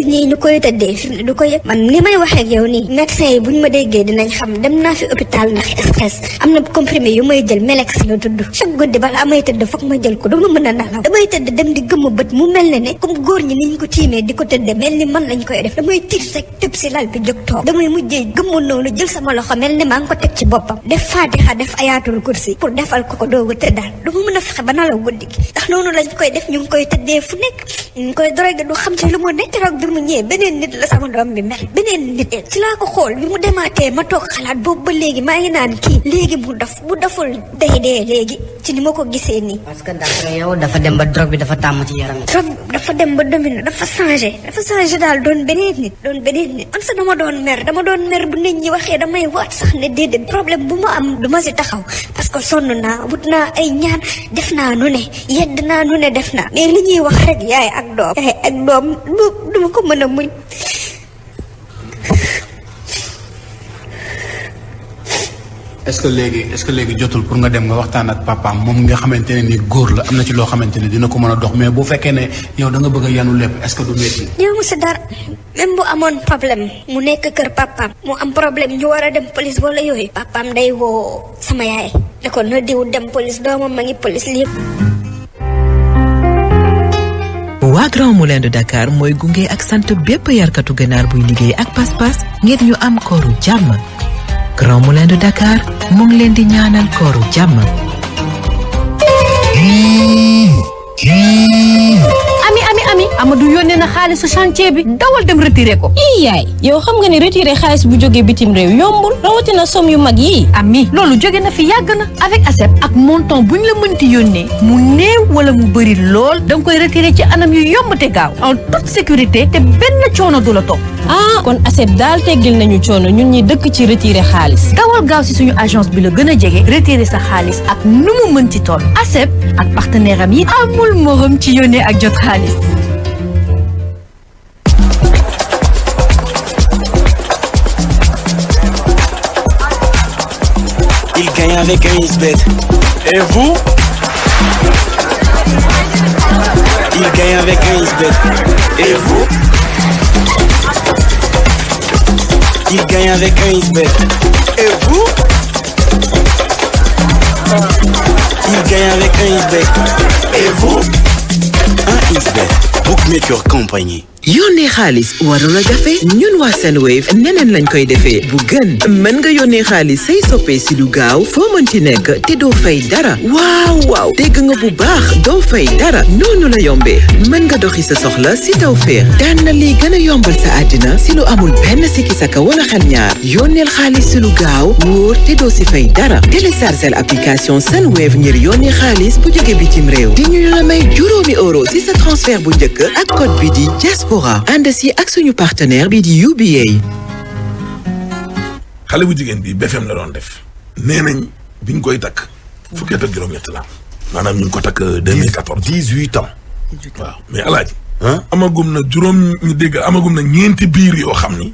ñii ñu koy tëddee fi du ko yëg man li may waxee ak yow nii médecin yi buñ ma déggee dinañ xam dem naa fi hôpital ndax stress am na comprimé yu may jël Melex la tudd chaque guddi balaa may tëdd foog ma jël ko dama mën a nalaw damay tëdd dem di gëmm bët mu mel ne comme góor ñi niñ ko tiimee di ko tëdd mel ni man lañ koy def damay tiit rek tëb si lal bi jóg toog damay mujjee gëmm noonu jël sama loxo mel ni maa ngi ko teg ci boppam def faatixa def ayaatul kursi pour defal ko doogu tëddaal du ma mën a fexe ba nalaw guddi gi ndax noonu lañ koy def ñu ngi koy tëddee fu nekk ñu ngi koy drogué du xam ci lu mu nekk keroog bi mu ñëwee beneen nit la sama doom bi mel beneen nit ci laa ko xool bi mu demaatee ma toog xalaat boobu ba léegi maa ngi naan kii léegi mu dof bu doful day dee léegi ci ni ma ko gisee nii. parce que d'après yow dafa dem ba drogue bi dafa tàmm ci yaram. drogue dafa dem ba dominer dafa changé daal doon beneen nit man sax dama doon mer bu nit ñi waxee damay waat sax ne déedéet problème bu ma am du ma si taxaw parce que sonn naa wut naa ay ñaan def naa nu ne yedd naa nu ne def naa mais li ñuy wax rek yaay ak doom du ma ko mën a muñ. est-ce que léegi jotul pour nga dem nga waxtaan ak papaam moom nga xamante ne ni góor la am na ci loo xamante ne dina ko mën a dox mais bu fekkee ne yow da nga bëgg a yanu lépp est-ce que du métti. yow mu si dara même bu amoon problème mu nekk kër papaam mu am problème ñu war a dem police wala yooyu papaam day woo sama yaay ne ko na diw dem police doomam ma ngi police lépp. waa Grand Moulin de Dakar mooy gunge ak sant bépp yarkatu ganaar buy liggéey ak pas-pas ngir ñu am kooru jàmm. Grand Moulin de Dakar mu ngi leen di ñaanal kooru jàmm. ami Amadou yónnee na xaalisu chantier bi dawal dem retiré ko. yaay yow xam nga ne retiré xaalis bu jógee bitim réew yombul rawatina somme yu mag yi. ami loolu jóge na fi yàgg na avec ASEP ak montant buñ la mënti yónnee mu néew wala mu bëri lool da nga koy retiré ci anam yu yomb te gaaw en toute sécurité te benn coono du la topp. kon ASEP daal teggil nañu coono ñun ñi dëkk ci retiré xaalis. dawal gaaw si suñu agence bi la gën a jege retiré sa xaalis ak nu mu mën ci toll ASEP ak partenaire am yi amul morom ci yónnee ak jot xaalis. Il gagne avec un XBet. Et vous? Il gagne avec un XBet. Et vous? Il gagne avec un XBet. Et vous? Il gagne avec un XBet. Et vous? Un XBet. Bookmaker Company. yónnee xaalis warul a jafe ñun waa Senwave neneen lañ koy defee bu gën mën nga yónnee xaalis say soppee si lu gaaw foo mën ci nekk te doo fay dara waaw dégg nga bu baax doo fay dara noonu la yombee mën nga doxi sa soxla si Tawfekh daan na lii gën a yombal sa àddina si lu amul benn sikki saka wala xel ñaar yónneel xaalis si lu gaaw wóor te doo si fay dara téléchargel application Senwave ngir yónnee xaalis bu jóge bitim réew di ñu la may €juróomi si sa transfert bu njëkk ak code bi di ànd si ak suñu partenaire bi di UBA. xale bu jigéen bi BFM la doon def. nee nañ biñ koy takk. fukki at ak juróom-ñett la. maanaam ñu ngi ko takk 2014. 18 ans. waaw mais alaaji. amagum na ñeenti biir yoo xam ni.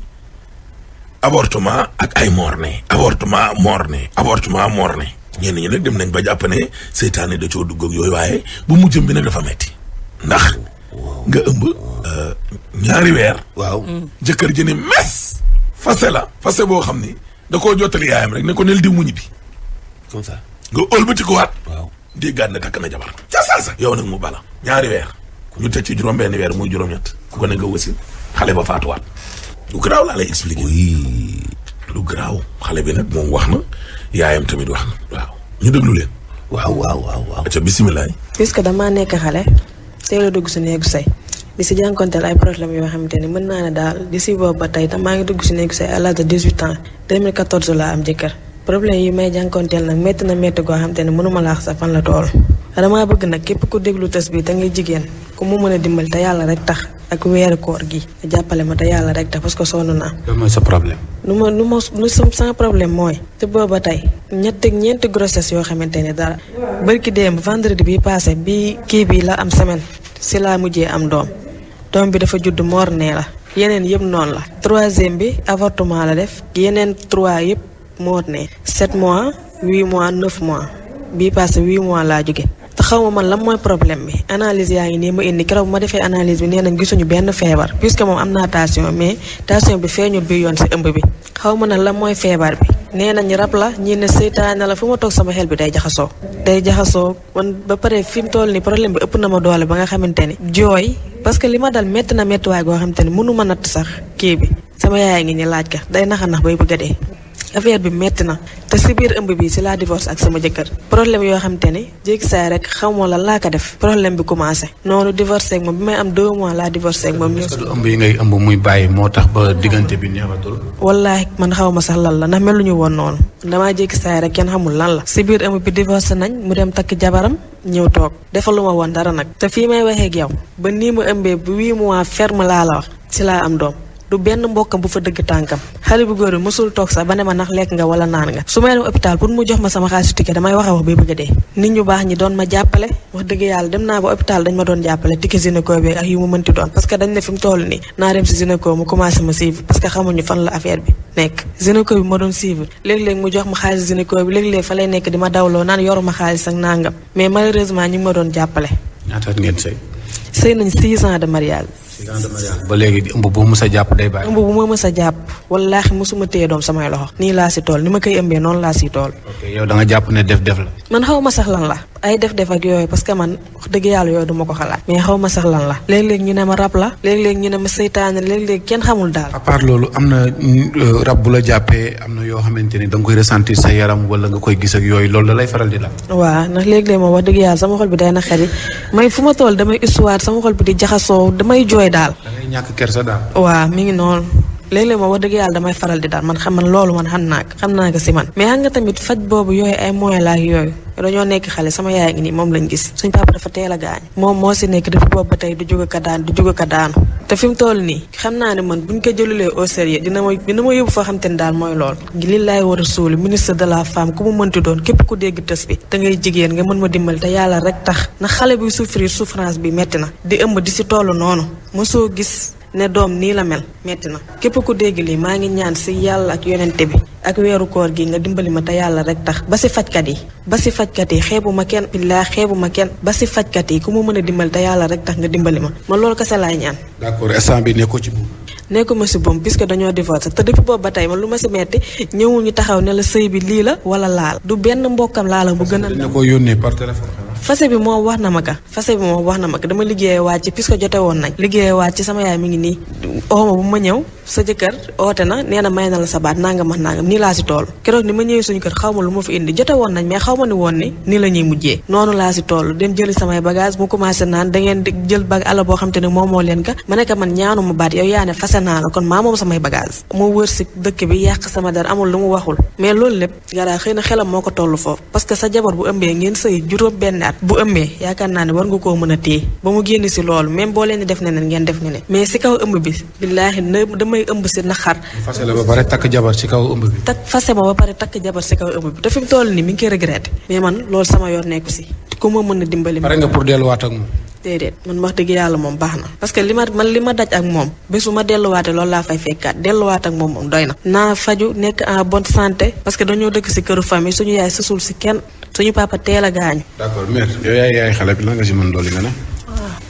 avortement ak ay morne. avortement morne. ñenn ñi nag dem nañ ba jàpp ne seytaane da coo dugg ak yooyu waaye bu mujjëm bi nag dafa metti ndax nga ëmb. ñaari weer. waaw. jëkkër ji ni mes. fase boo xam ni da koo jottali yaayam rek ne ko nel diw mu ñibbi. comme ça. nga ëlbati ko waat. waaw déggaat ne takk na jabar. ca salsa yow nag mu bala. ñaari weer. ñu teg ci juróom-benn weer muy juróom-ñett. ku ko ne nga wësin xale ba faatuwaat. lu garaaw laa lay expliquer. oui. lu garaaw xale bi nag moom wax na yaayam tamit wax na. waaw ñu déglu leen. waaw. ca bisimilah. puisque damaa nekk xale. teel a dugg si néegu say. di si jànkonteel ay problème yoo xamante ni mën naa ne daal di si boobu ba tey tam maa ngi dugg si néegu say à l'âge de 18 ans 2014 laa am jëkkër problème yi may jànkonteel nag métti na métti goo xamante ni mënuma laax sa fan la tool damaa bëgg nag képp ku déglu tës bi te ngay jigéen ku mu mën a dimbali te yàlla rek tax ak weeru koor gi jàppale ma te yàlla rek tax parce que sonn naa. loolu mooy sa problème. sama problème mooy. te booba tey ñeenti grossesse yoo xamante ne dara. barki démb vendredi bi passé bi kii bi la am semaine si laa mujjee am doom bi dafa judd mort-né la. yeneen yëpp noonu la. 3e bi avortement la def. yeneen 3 yëpp mort-né. 7 mois 8 mois 9 mois bii passé 8 mois laa jóge. te xaw ma man lan mooy problème bi analyse yaa ngi nii ma indi keroog ma defee analyse bi nee nañ gisuñu benn feebar puisque moom am naa tension mais tension bi feeñul bi yoon si ëmb bi xaw ma nag lan mooy feebar bi nee nañ rab la ñii ne seytaane la fu ma toog sama xel bi day jaxasoo man ba pare fi mu toll nii problème bi ëpp na ma doole ba nga xamante ni jooy parce que li ma dal métti na méttiwaay goo xamante ni mënu ma natt sax kii bi sama yaay ngi ñu laaj ka day naxa nax bay bëgg a dee affaire bi métti na te si biir ëmb bi si laa divorce ak sama jëkkër problème yoo xamante ni jéegi saay rek xamoo la laa ko def problème bi commencé noonu divorcé ak moom bi may am 2 mois laa divorcé ak moom. est-ce que ëmb yi ngay ëmb muy bàyyi moo tax ba diggante bi neexatul. wallaahi man xaw ma sax lan la ndax meluñu woon noonu damaa jéegi saay rek kenn xamul lan la si biir ëmb bi divorcé nañ mu dem takk jabaram ñëw toog defaluma woon dara nag te fii may waxee ak yow ba nii mu ëmbee bu 8 mois ferme laa la wax si laa am doom. du benn mbokkam bu fa dëgg tànkam xale bu góor bi mosul toog sax ba ne ma ndax lekk nga wala naan nga su may dem hôpital pour mu jox ma sama xaalisu ticket damay wax bay bëgg a dee nit ñu baax ñi doon ma jàppale wax dëgg yàlla dem naa ba hôpital dañ ma doon jàppale ticket gynéco bi ak yu mu mënti doon parce que dañ ne fi mu toll nii naa dem si gynéco mu commencé ma suivre parce que xamuñu fan la affaire bi nekk gynéco bi ma doon suivre léeg-léeg mu jox ma xaalis gynéco bi léeg-léeg fa lay nekk di ma dawloo naan yoruma xaalis ak nangam mais malheureusement ñu ngi ma doon jàppale. ñaata ngeen sëy. sëy nañ 6 ans de mariage. ba léegi ëmb bu mës a jàpp day bàyyi. ëmb bu ma mës a jàpp wallaahi mosuma téye doom samay loxo nii laa si tool ni ma koy ëmbee noonu laa si tool. ok yow da nga jàpp ne def la. man xaw ma sax lan la ay def ak yooyu parce que man wax dëgg yàlla yooyu duma ko xalaat mais xaw ma sax lan la léeg-léeg ñu ne ma rab la léeg-léeg ñu ne ma seytaane léeg-léeg kenn xamul daal. à part loolu am na rab bu la jàppee am na yoo xamante ni da nga koy ressentir sa yaram wala nga koy gis ak yooyu loolu da lay faral di la. waaw ndax léeg-léeg moom wax dëgg yàlla sama xol bi day na xari may fu ma toll damay histoire sama xol bi di jaxasoo damay jooy daal. da ngay ñàkk kersa daal. waaw mi ngi noonu. léeg-léeg moom wax dëgg yàlla damay faral di daal man loolu man xam naa ko si man mais xam nga tamit faj boobu yooyu ay moyens la ak yooyu dañoo nekk xale sama yaay ngi nii moom lañ gis suñ papa dafa teel a gaañ moom moo si nekk depuis boobu ba tey du jóg ka daanu te fi mu toll nii xam naa ne man buñ ko jëlulee au sérieux dina ma yóbbu foo xam te ne daal mooy lool li laay war a suuli ministre de la femme ku mu mënti doon képp ku dégg tës bi te ngay jigéen nga mën ma dimbali te yàlla rek tax na xale buy souffrir souffrance bi metti na di ëmb di si toll noonu mosoo gis ne doom nii la mel metti na képp ku dégg lii maa ngi ñaan si yàlla ak yonente bi ak weeru koor gi nga dimbali ma te yàlla rek tax ba si fajkat yi xeebu ma kenn billaa xeebu ma kenn ba si fajkat yi ku mu mën a dimbali te yàlla rek tax nga dimbali ma loolu kese laay ñaan. d'accord instant bi nekkoo ci buum. nekkuma si buum puisque dañoo divorcé te depuis boobu ba tey man lu ma si metti ñëwuñu taxaw ne la sëy bi lii la wala laal du benn mbokkam laala bu gën a. dina ko yónnee par téléphone. fase bi moom wax na ma ka dama liggéeyee wàcc puisque jote woon nañ liggéeyee wàcc sama yaay mi ngi nii ooma bu ma ñëw sa jëkkër oote na nee na may na la sa baat nangam nii laa si tool keroog ni ma ñëwee suñu kër xaw ma lu ma fi indi jote woon nañ mais xaw ma ni woon ni nii la ñuy mujjee noonu laa si tool dem jëli samay bagage mu commencé naan da ngeen di jël bag ala boo xam te ne moom moo leen ka ma ne ko man ñaanu ma baat yow yaa ne fase naa la kon maa moom samay bagage moo wër si dëkk bi yàq sama dara amul lu mu waxul mais loolu lépp garaa xëy na xelam moo ko toll foofu parce que sa jabar bu ëmbee ngeen sëy juróom benn at bu ëmbee yaakaar naa ne war nga koo mën a téye ba mu génn si loolu même boo leen di def neneen ngeen def neneen mais si kaw ëmb bi billaahi damay ëmb si naxar. fase la ba pare takk jabar si kaw ëmb bi. fase ma ba pare takk jabar si kaw ëmb bi te fi mu toll nii mi ngi koy regretté mais man loolu sama yoon nekku si ku ma mën a dimbali. pare nga pour delluwaat ak moom. déedéet man wax dëgg yàlla moom baax na parce que li ma daj ak moom bés bu ma delluwaatee loolu laa fay fekkaat delluwaat ak moom doy na. naa faju nekk en bonne santé parce que dañoo dëkk si këru famille suñu yaay sësul si kenn suñu papa teel a gaañu. d'accord mère yow yaay xale bi lan nga si mën doole nga ne.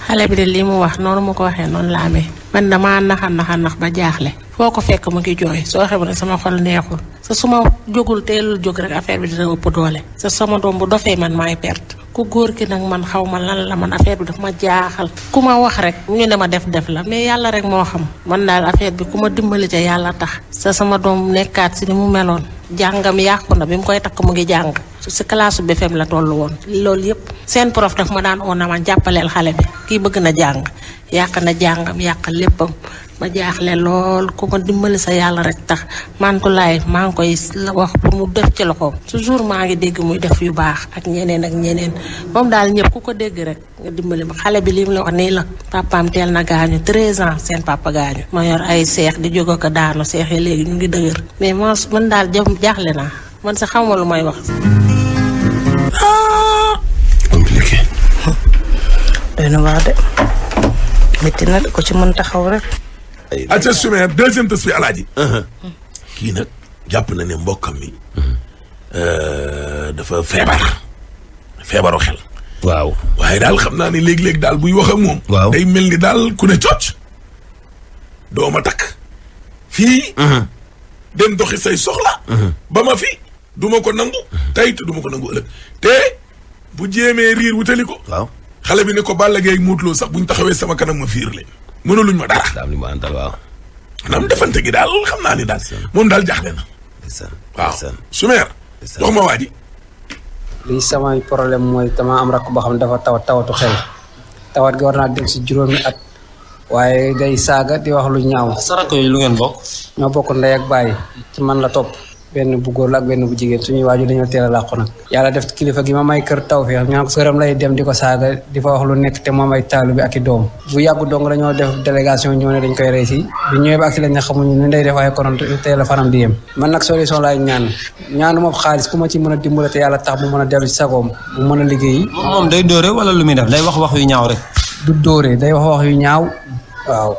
xale bi de lii mu wax noonu mu ko waxee noonu la amee man damaa nax ba jaaxle foo ko fekk mu ngi jooy soo xam ne sama xol neexul sa su ma jógul teelul jóg rek affaire bi dina ëpp doole sa sama doom bu dofee man maay perte ku góor ki nag man xaw ma lan la man affaire bi daf ma jaaxal ku ma wax rek ñu ne ma def la mais yàlla rek moo xam man daal affaire bi ku ma dimbali ca yàlla tax sa sama doom nekkaat si ni mu meloon jàngam yàqu na bi mu koy takk mu ngi jàng si classe BFM la toll woon loolu yëpp seen prof daf ma daan oo na ma jàppaleel xale bi kii bëgg na jàng yàq na jàngam yàq léppam ma jaaxle lool ku ma dimbali sa yàlla rek tax Mantoulaye maa ngi koy wax pour mu def ci loxoom toujours maa ngi dégg muy def yu baax ak ñeneen moom daal ñëpp ku ko dégg rek nga dimbali ma xale bi li mu la wax nii la papaam teel na gaañu 13 ans seen papa gaañu ma yor ay seex di jóg ko daanu seex yi léegi ñu ngi dëgër mais man daal jaaxle naa man sa xawma lu may wax. compliqué. doy na wax de métti na ko ci mën taxaw rek. acca Choumer deuxième tës bi alaaji kii nag jàpp na ne mbokkam mi dafa feebaru xel. waaw waaye daal xam naa ne léeg-léeg daal buy wax ak moom. waaw day mel ni daal ku ne cocc dooma takk fii dem doxi say soxla ba ma fi duma ko nangu tey te duma ko nangu ëllëg te bu jéemee riir wutali ko waaw xale bi ne ko Balla Gaye Modou Lo sax buñ taxawee sama kanam ma fiir leen mënuluñ ma dara. daam li ma àndal waaw. maanaam defante gi daal xam naa ni daal moom daal jaaxle na. waaw Choumer jox ma waa ji. lii samay problème mooy dama am rakk boo xam ne dafa tawatu xel tawat gi war naa dem si juróomi at waaye day saaga di wax lu ñaaw. sa rakk yooyu lu ngeen bokk. ñoo bokk ndey ak baay ci man la topp benn bu góor la ak benn bu jigéen suñuy waajur dañoo teel a làqu nag yàlla def kilifa gi ma may kër taw fi ñaan ko këram lay dem di ko saaga di fa wax lu nekk te moom ay taalu bi ak i doom bu yàggu dong dañoo def délégation ñëw ne dañ koy rey si bi ñëwee ba ak si lañ ne xamuñu nu ndey def waaye konoon teel a fanam di yem man nag solution laay ñaanu ma xaalis ku ma ci mën a dimbale te yàlla tax mu mën a dellu ci sagoom bu mën a liggéey. moom day dóore wala lu muy def day wax yu ñaaw rek. du dóore day wax yu ñaaw waaw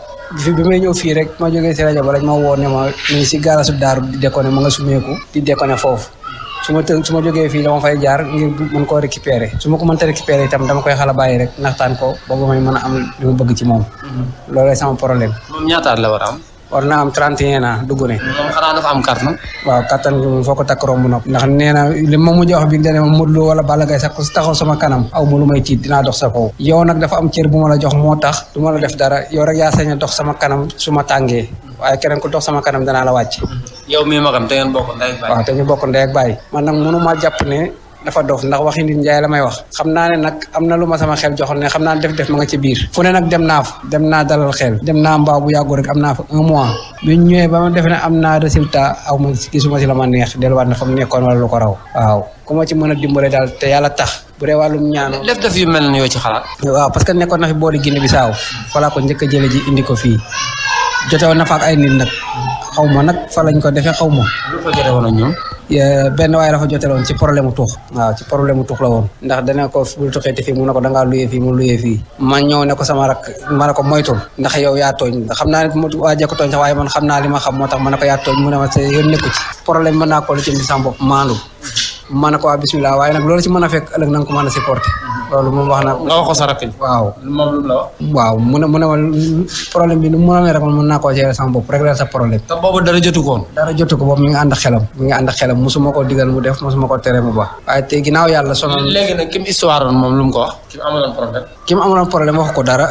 bi may ñëw fii rek ma jógee si rajo ba lañ ma woo ne ma ni si gaarasu daaru di déconné ma nga sumeeku di déconné foofu su ma jógee fii dama fay jaar ngir mën koo récupérer su ma ko mënta récupérer itam dama koy xala bàyyi rek naxtaan ko boobu may mën a am li ma bëgg ci moom loolay sama problème. moom ñaataat la war a am. war naa am 31 ans dugg ne. moom xanaa dafa am carte nag. waaw kattan gi moom foo ko takk romb na ndax nee na li ma mujj wax bi dane ma Modou Lo wala Balla Gaye sax ku si taxaw sama kanam aw ma lu may tiit dinaa dox sa kaw yow nag dafa am cër bu ma la jox moo tax du ma la def dara yow rek yaa sañ a dox sama kanam su ma tàngee waaye keneen ku dox sama kanam danaa la wàcc. yow mii magam te ngeen bokk ndey ak baay. waaw te ñu bokk ndey ak baay man nag mënuma jàpp ne dafa dof ndax waxi nit njaay la may wax xam naa ne nag am na lu ma sama xel joxoon ne xam naa def ma nga ci biir fu ne nag dem naa dalal xel dem naa mbaaw bu yàggu rek am naa fa 1 mois bi ñu ñëwee ba ma defe ne am naa résultat aw ma gisuma si la ma neex delluwaat na fa mu nekkoon wala lu ko raw waaw ku ma ci mën a dimbale daal te yàlla tax bu dee wàllum ñaanu def yu mel ni yoo ci xalaat. waaw parce que nekkoon na fi boori Guinée Bissau fa laa ko njëkk a jële ji indi ko fii jotewoon na fa ak ay nit nag xaw ma nag fa lañ ko defee xaw ma. lu fa jote woon ak ñoom. benn waaye dafa joteloon ci problème mu tuux waaw ci problème mu tuux la woon ndax dana ko bul tuxeeti fii mu ne ko dangaa luyee fii mu luyee fii ma ñëw ne ko sama rak ma ne ko moytul ndax yow yaa tooñ ndax xam naa ne mu waajee ko tooñ sax waaye man xam naa li ma xam moo tax ma ne ko yaa tooñ mu ne ma sa yoon nekku ci problème mën naa ko lu ci sama bopp maandu ma ne ko waa bismillah waaye nag loolu ci mën a fekk ëllëg na nga ko mën a supporter loolu moom wax na. nga wax ko sa rakk ji. waaw moom lu mu la wax. waaw mu ne ma problème bi nu mu mën a rek man mën naa koo gérer sama bopp régler sa problème. te boobu dara jotu ko woon. dara jotu ko boobu mi ngi ànd ak xelam mosuma ko digal mu def mosuma ko tere mu baax. waaye te ginnaaw yàlla sonal. léegi nag kim histoire woon moom lu mu ko wax. ki mu amaloon problème waxu ko dara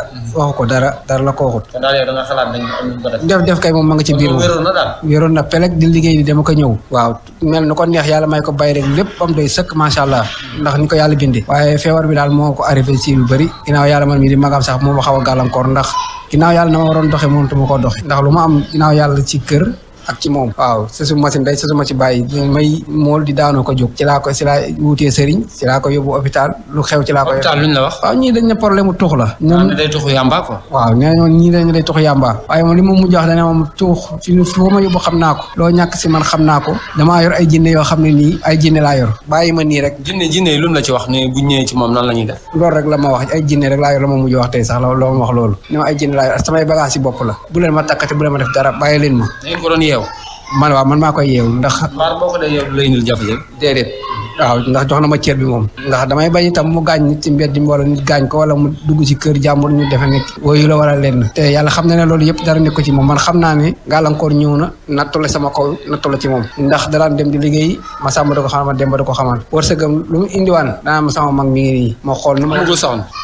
la ko waxut. kon daal yow da nga xalaat nañ am lu ko def. def kay moom ma nga ci biir moom wéroon na daal. wéroon na pelek di liggéey di dama ko ñëw. waaw mel ni ko neex yàlla may ko bay rek lépp am doy sëkk macha allah ndax ni ko yàlla bindee. waaye feebar bi daal moo ko arrivé ci lu bëri ginnaaw yàlla man mii di magam sax moo ma xaw a gàllankoor ndax ginnaaw yàlla na ma waroon doxee mënatuma koo doxe ndax lu ma am ginnaaw yàlla ci kër ak ci moom waaw su ma si ndey su ma ci bàyyi may mool di daanoo ko jóg ci laa wutee sëriñ ci laa ko yóbbu hôpital lu xew ci laa ko hôpital luñ la wax waaw ñii dañ ne problème mu tuux la ñoom day tuux yàmba quoi waaw nee ñoon ñii dañ day tuux yàmba waaye moom li ma mujj wax dane moom tuux foo ma yóbbu xam naa ko loo ñàkk si man xam naa ko damaa yor ay jinne yoo xam ne nii ay jinne laa yor bàyyi ma nii rek jinne yi lu mu la ci wax ne bu ñëwee ci moom nan la ñuy def loolu rek la ma wax ay jinne rek laa yor la ma mujj wax tey sax loo ma wax loolu ne ma ay jinne laa yor samay bagage yi bopp la bu leen ma takkate bu leen ma def dara bàyyi leen ma dañ ko doon yeew man maa koy yeewu ndax. maar boo ko dee yeewu lay indil jafe-jafe. déedéet waaw ndax jox na ma cër bi moom. ndax damay bañ itam mu gaañ nit ci mbedd mi wala nit gaañ ko wala mu dugg ci kër jàmbur ñu defe nekk woyu la wala lenn. te yàlla xam na ne loolu yëpp dara nekk ko ci moom man xam naa ne gàllankoor ñëw na nattu la sama kaw nattu la ci moom. ndax daraan dem di liggéey ma sàmm da ko xamal ma dem ba da ko xamal. wërsëgam lu mu indiwaan danaa ma sama mag mi ngi nii ma xool.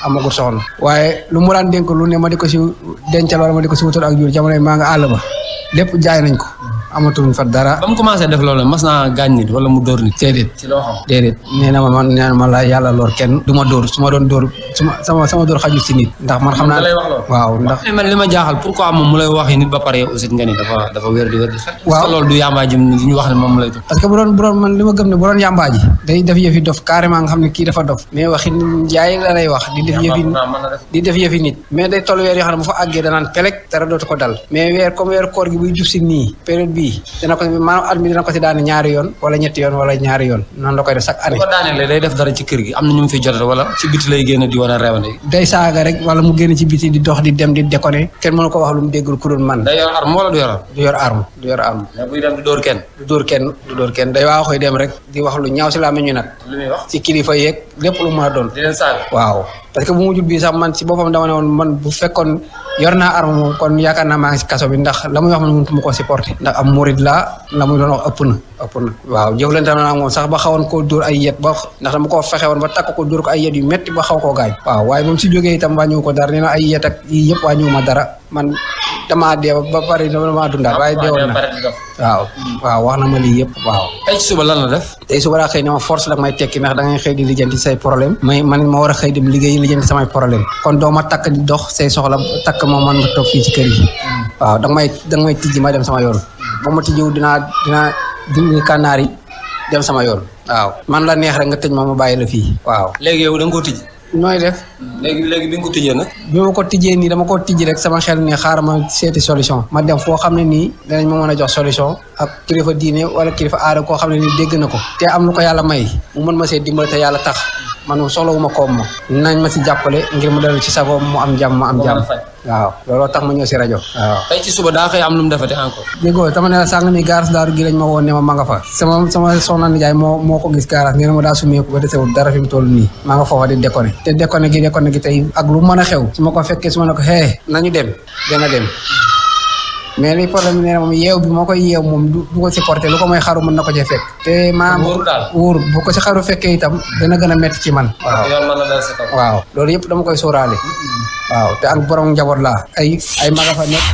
amagul soxna waaye lu mu daan dénk lu ne ma di ko si dencal wala ma di ko si wutal ak jur jamono maa nga àll ba lépp jaay nañ ko amatuñ fa dara. ba mu commencé def loolu mas naa gaañ nit wala mu dóor nit. déedéet ci loo xam. déedéet nee na ma la yàlla lor kenn du ma dóor su ma doon dóor sama dóor xaju si nit ndax man xam naa waaw ndax man li ma jaaxal pourquoi moom mu lay wax nit ba pare aussi nga ni dafa wér di waaw loolu du yàmbaa ji ñu wax ne moom mu lay dóor parce que bu doon man li ma gëm ne bu doon yàmbaa ji day def yëfi dof carrément nga xam ne kii dafa dof mais waxi jaay la lay wax di def yëfi nit mais day toll weer yoo xam ne bu fa àggee danaan pelek dara dootu ko dal mais weer comme weer koor gi buy jub si nii période bii dina ko maanaam at mi dina ko si daane ñaari yoon wala ñetti yoon wala ñaari yoon noonu la koy def chaque année. bu ko daanee day def dara ci kër gi am na ñu mu fi jotal wala ci biti lay génn di wane réewande. day saaga rek wala mu génn ci biti di dox di dem di déconner kenn mënu ko wax lu mu déggul ku doon man. day yor arme wala du yor arme. du yor arme. mais buy dem du dóor kenn. du dóor kenn day waa koy dem rek di wax lu ñaaw si laa meññu nag. lu muy wax ci kilifa yeeg lépp lu mu mën a doon. di leen saaga. waaw parce que bu mujj bii sax man si boppam dama ne woon man bu fekkoon yor naa arme moom kon yaakaar naa maa ngi si kaso bi ndax la muy wax man mënut ma ko supporter ndax am murid la muy doon wax ëpp na waaw jëflante na moom sax ba xawoon koo dóor ay yet ba ndax dama koo fexe woon ba takk ko dóor ko ay yet yu metti ba xaw koo gaañ waaw waaye moom si jógee itam wàññiwu ko dara nee na ay yet ak yii yëpp wàññiwu ma dara man damaa dee ba pare damaa dundaat waaye deewoon na waaw wax na ma lii yëpp waaw. tey suba lan la def. tey suba daa xëy ne ma force nag may tekki ndax da ngay xëy di lijjanti say problème man ma war a xëy dem liggéeyi lijjanti samay problème kon doo ma takk di dox say soxla takk ma man nga toog fii ci kër yi waaw danga may tijji ma dem sama yoon ba ma tijjiw dinaa dindi kànnaar yi dem sama yoon waaw man la neex rek nga tëj ma bàyyi la fii waaw. léegi yow da nga koo tijji. nooy def. léegi bi nga ko tijjee nag. bi ma ko tijjee nii dama ko tijji rek sama xel ne xaaral ma seeti solution ma dem foo xam ne nii danañ ma mën a jox solution ak kilifa diine wala kilifa aada koo xam ne nii dégg na ko te am lu ko yàlla may mu mën ma see dimbali te yàlla tax man soxlawuma koom ma nañ ma si jàppale ngir mu dellu ci sago mu am jàmm ma am jàmm waaw looloo tax ma ñëw si rajo waaw. tey ci suba daa xëy am lu mu defati encore. déggoo tama ne la sàng ni gaaras daaru gi lañ ma woon ne ma nga fa sama soxna nijaay moo ko gis gaaras nee na ma daa sumeeku ba desewul dara fi mu toll nii maa nga foofa di déconné te déconné gi tey ak lu mën a xew su ma ko fekkee su ma ne ko nañu dem dana dem mais li problème bi nee na moom yeew bi moo koy yeew moom du ko supporté lu ko may xaru mën na ko cee fekk te maam wóor bu ko si xaru fekkee itam dana gën a métti ci man waaw loolu yëpp dama koy sóoraale waaw te ak borom njaboot laa ay maga fa nekk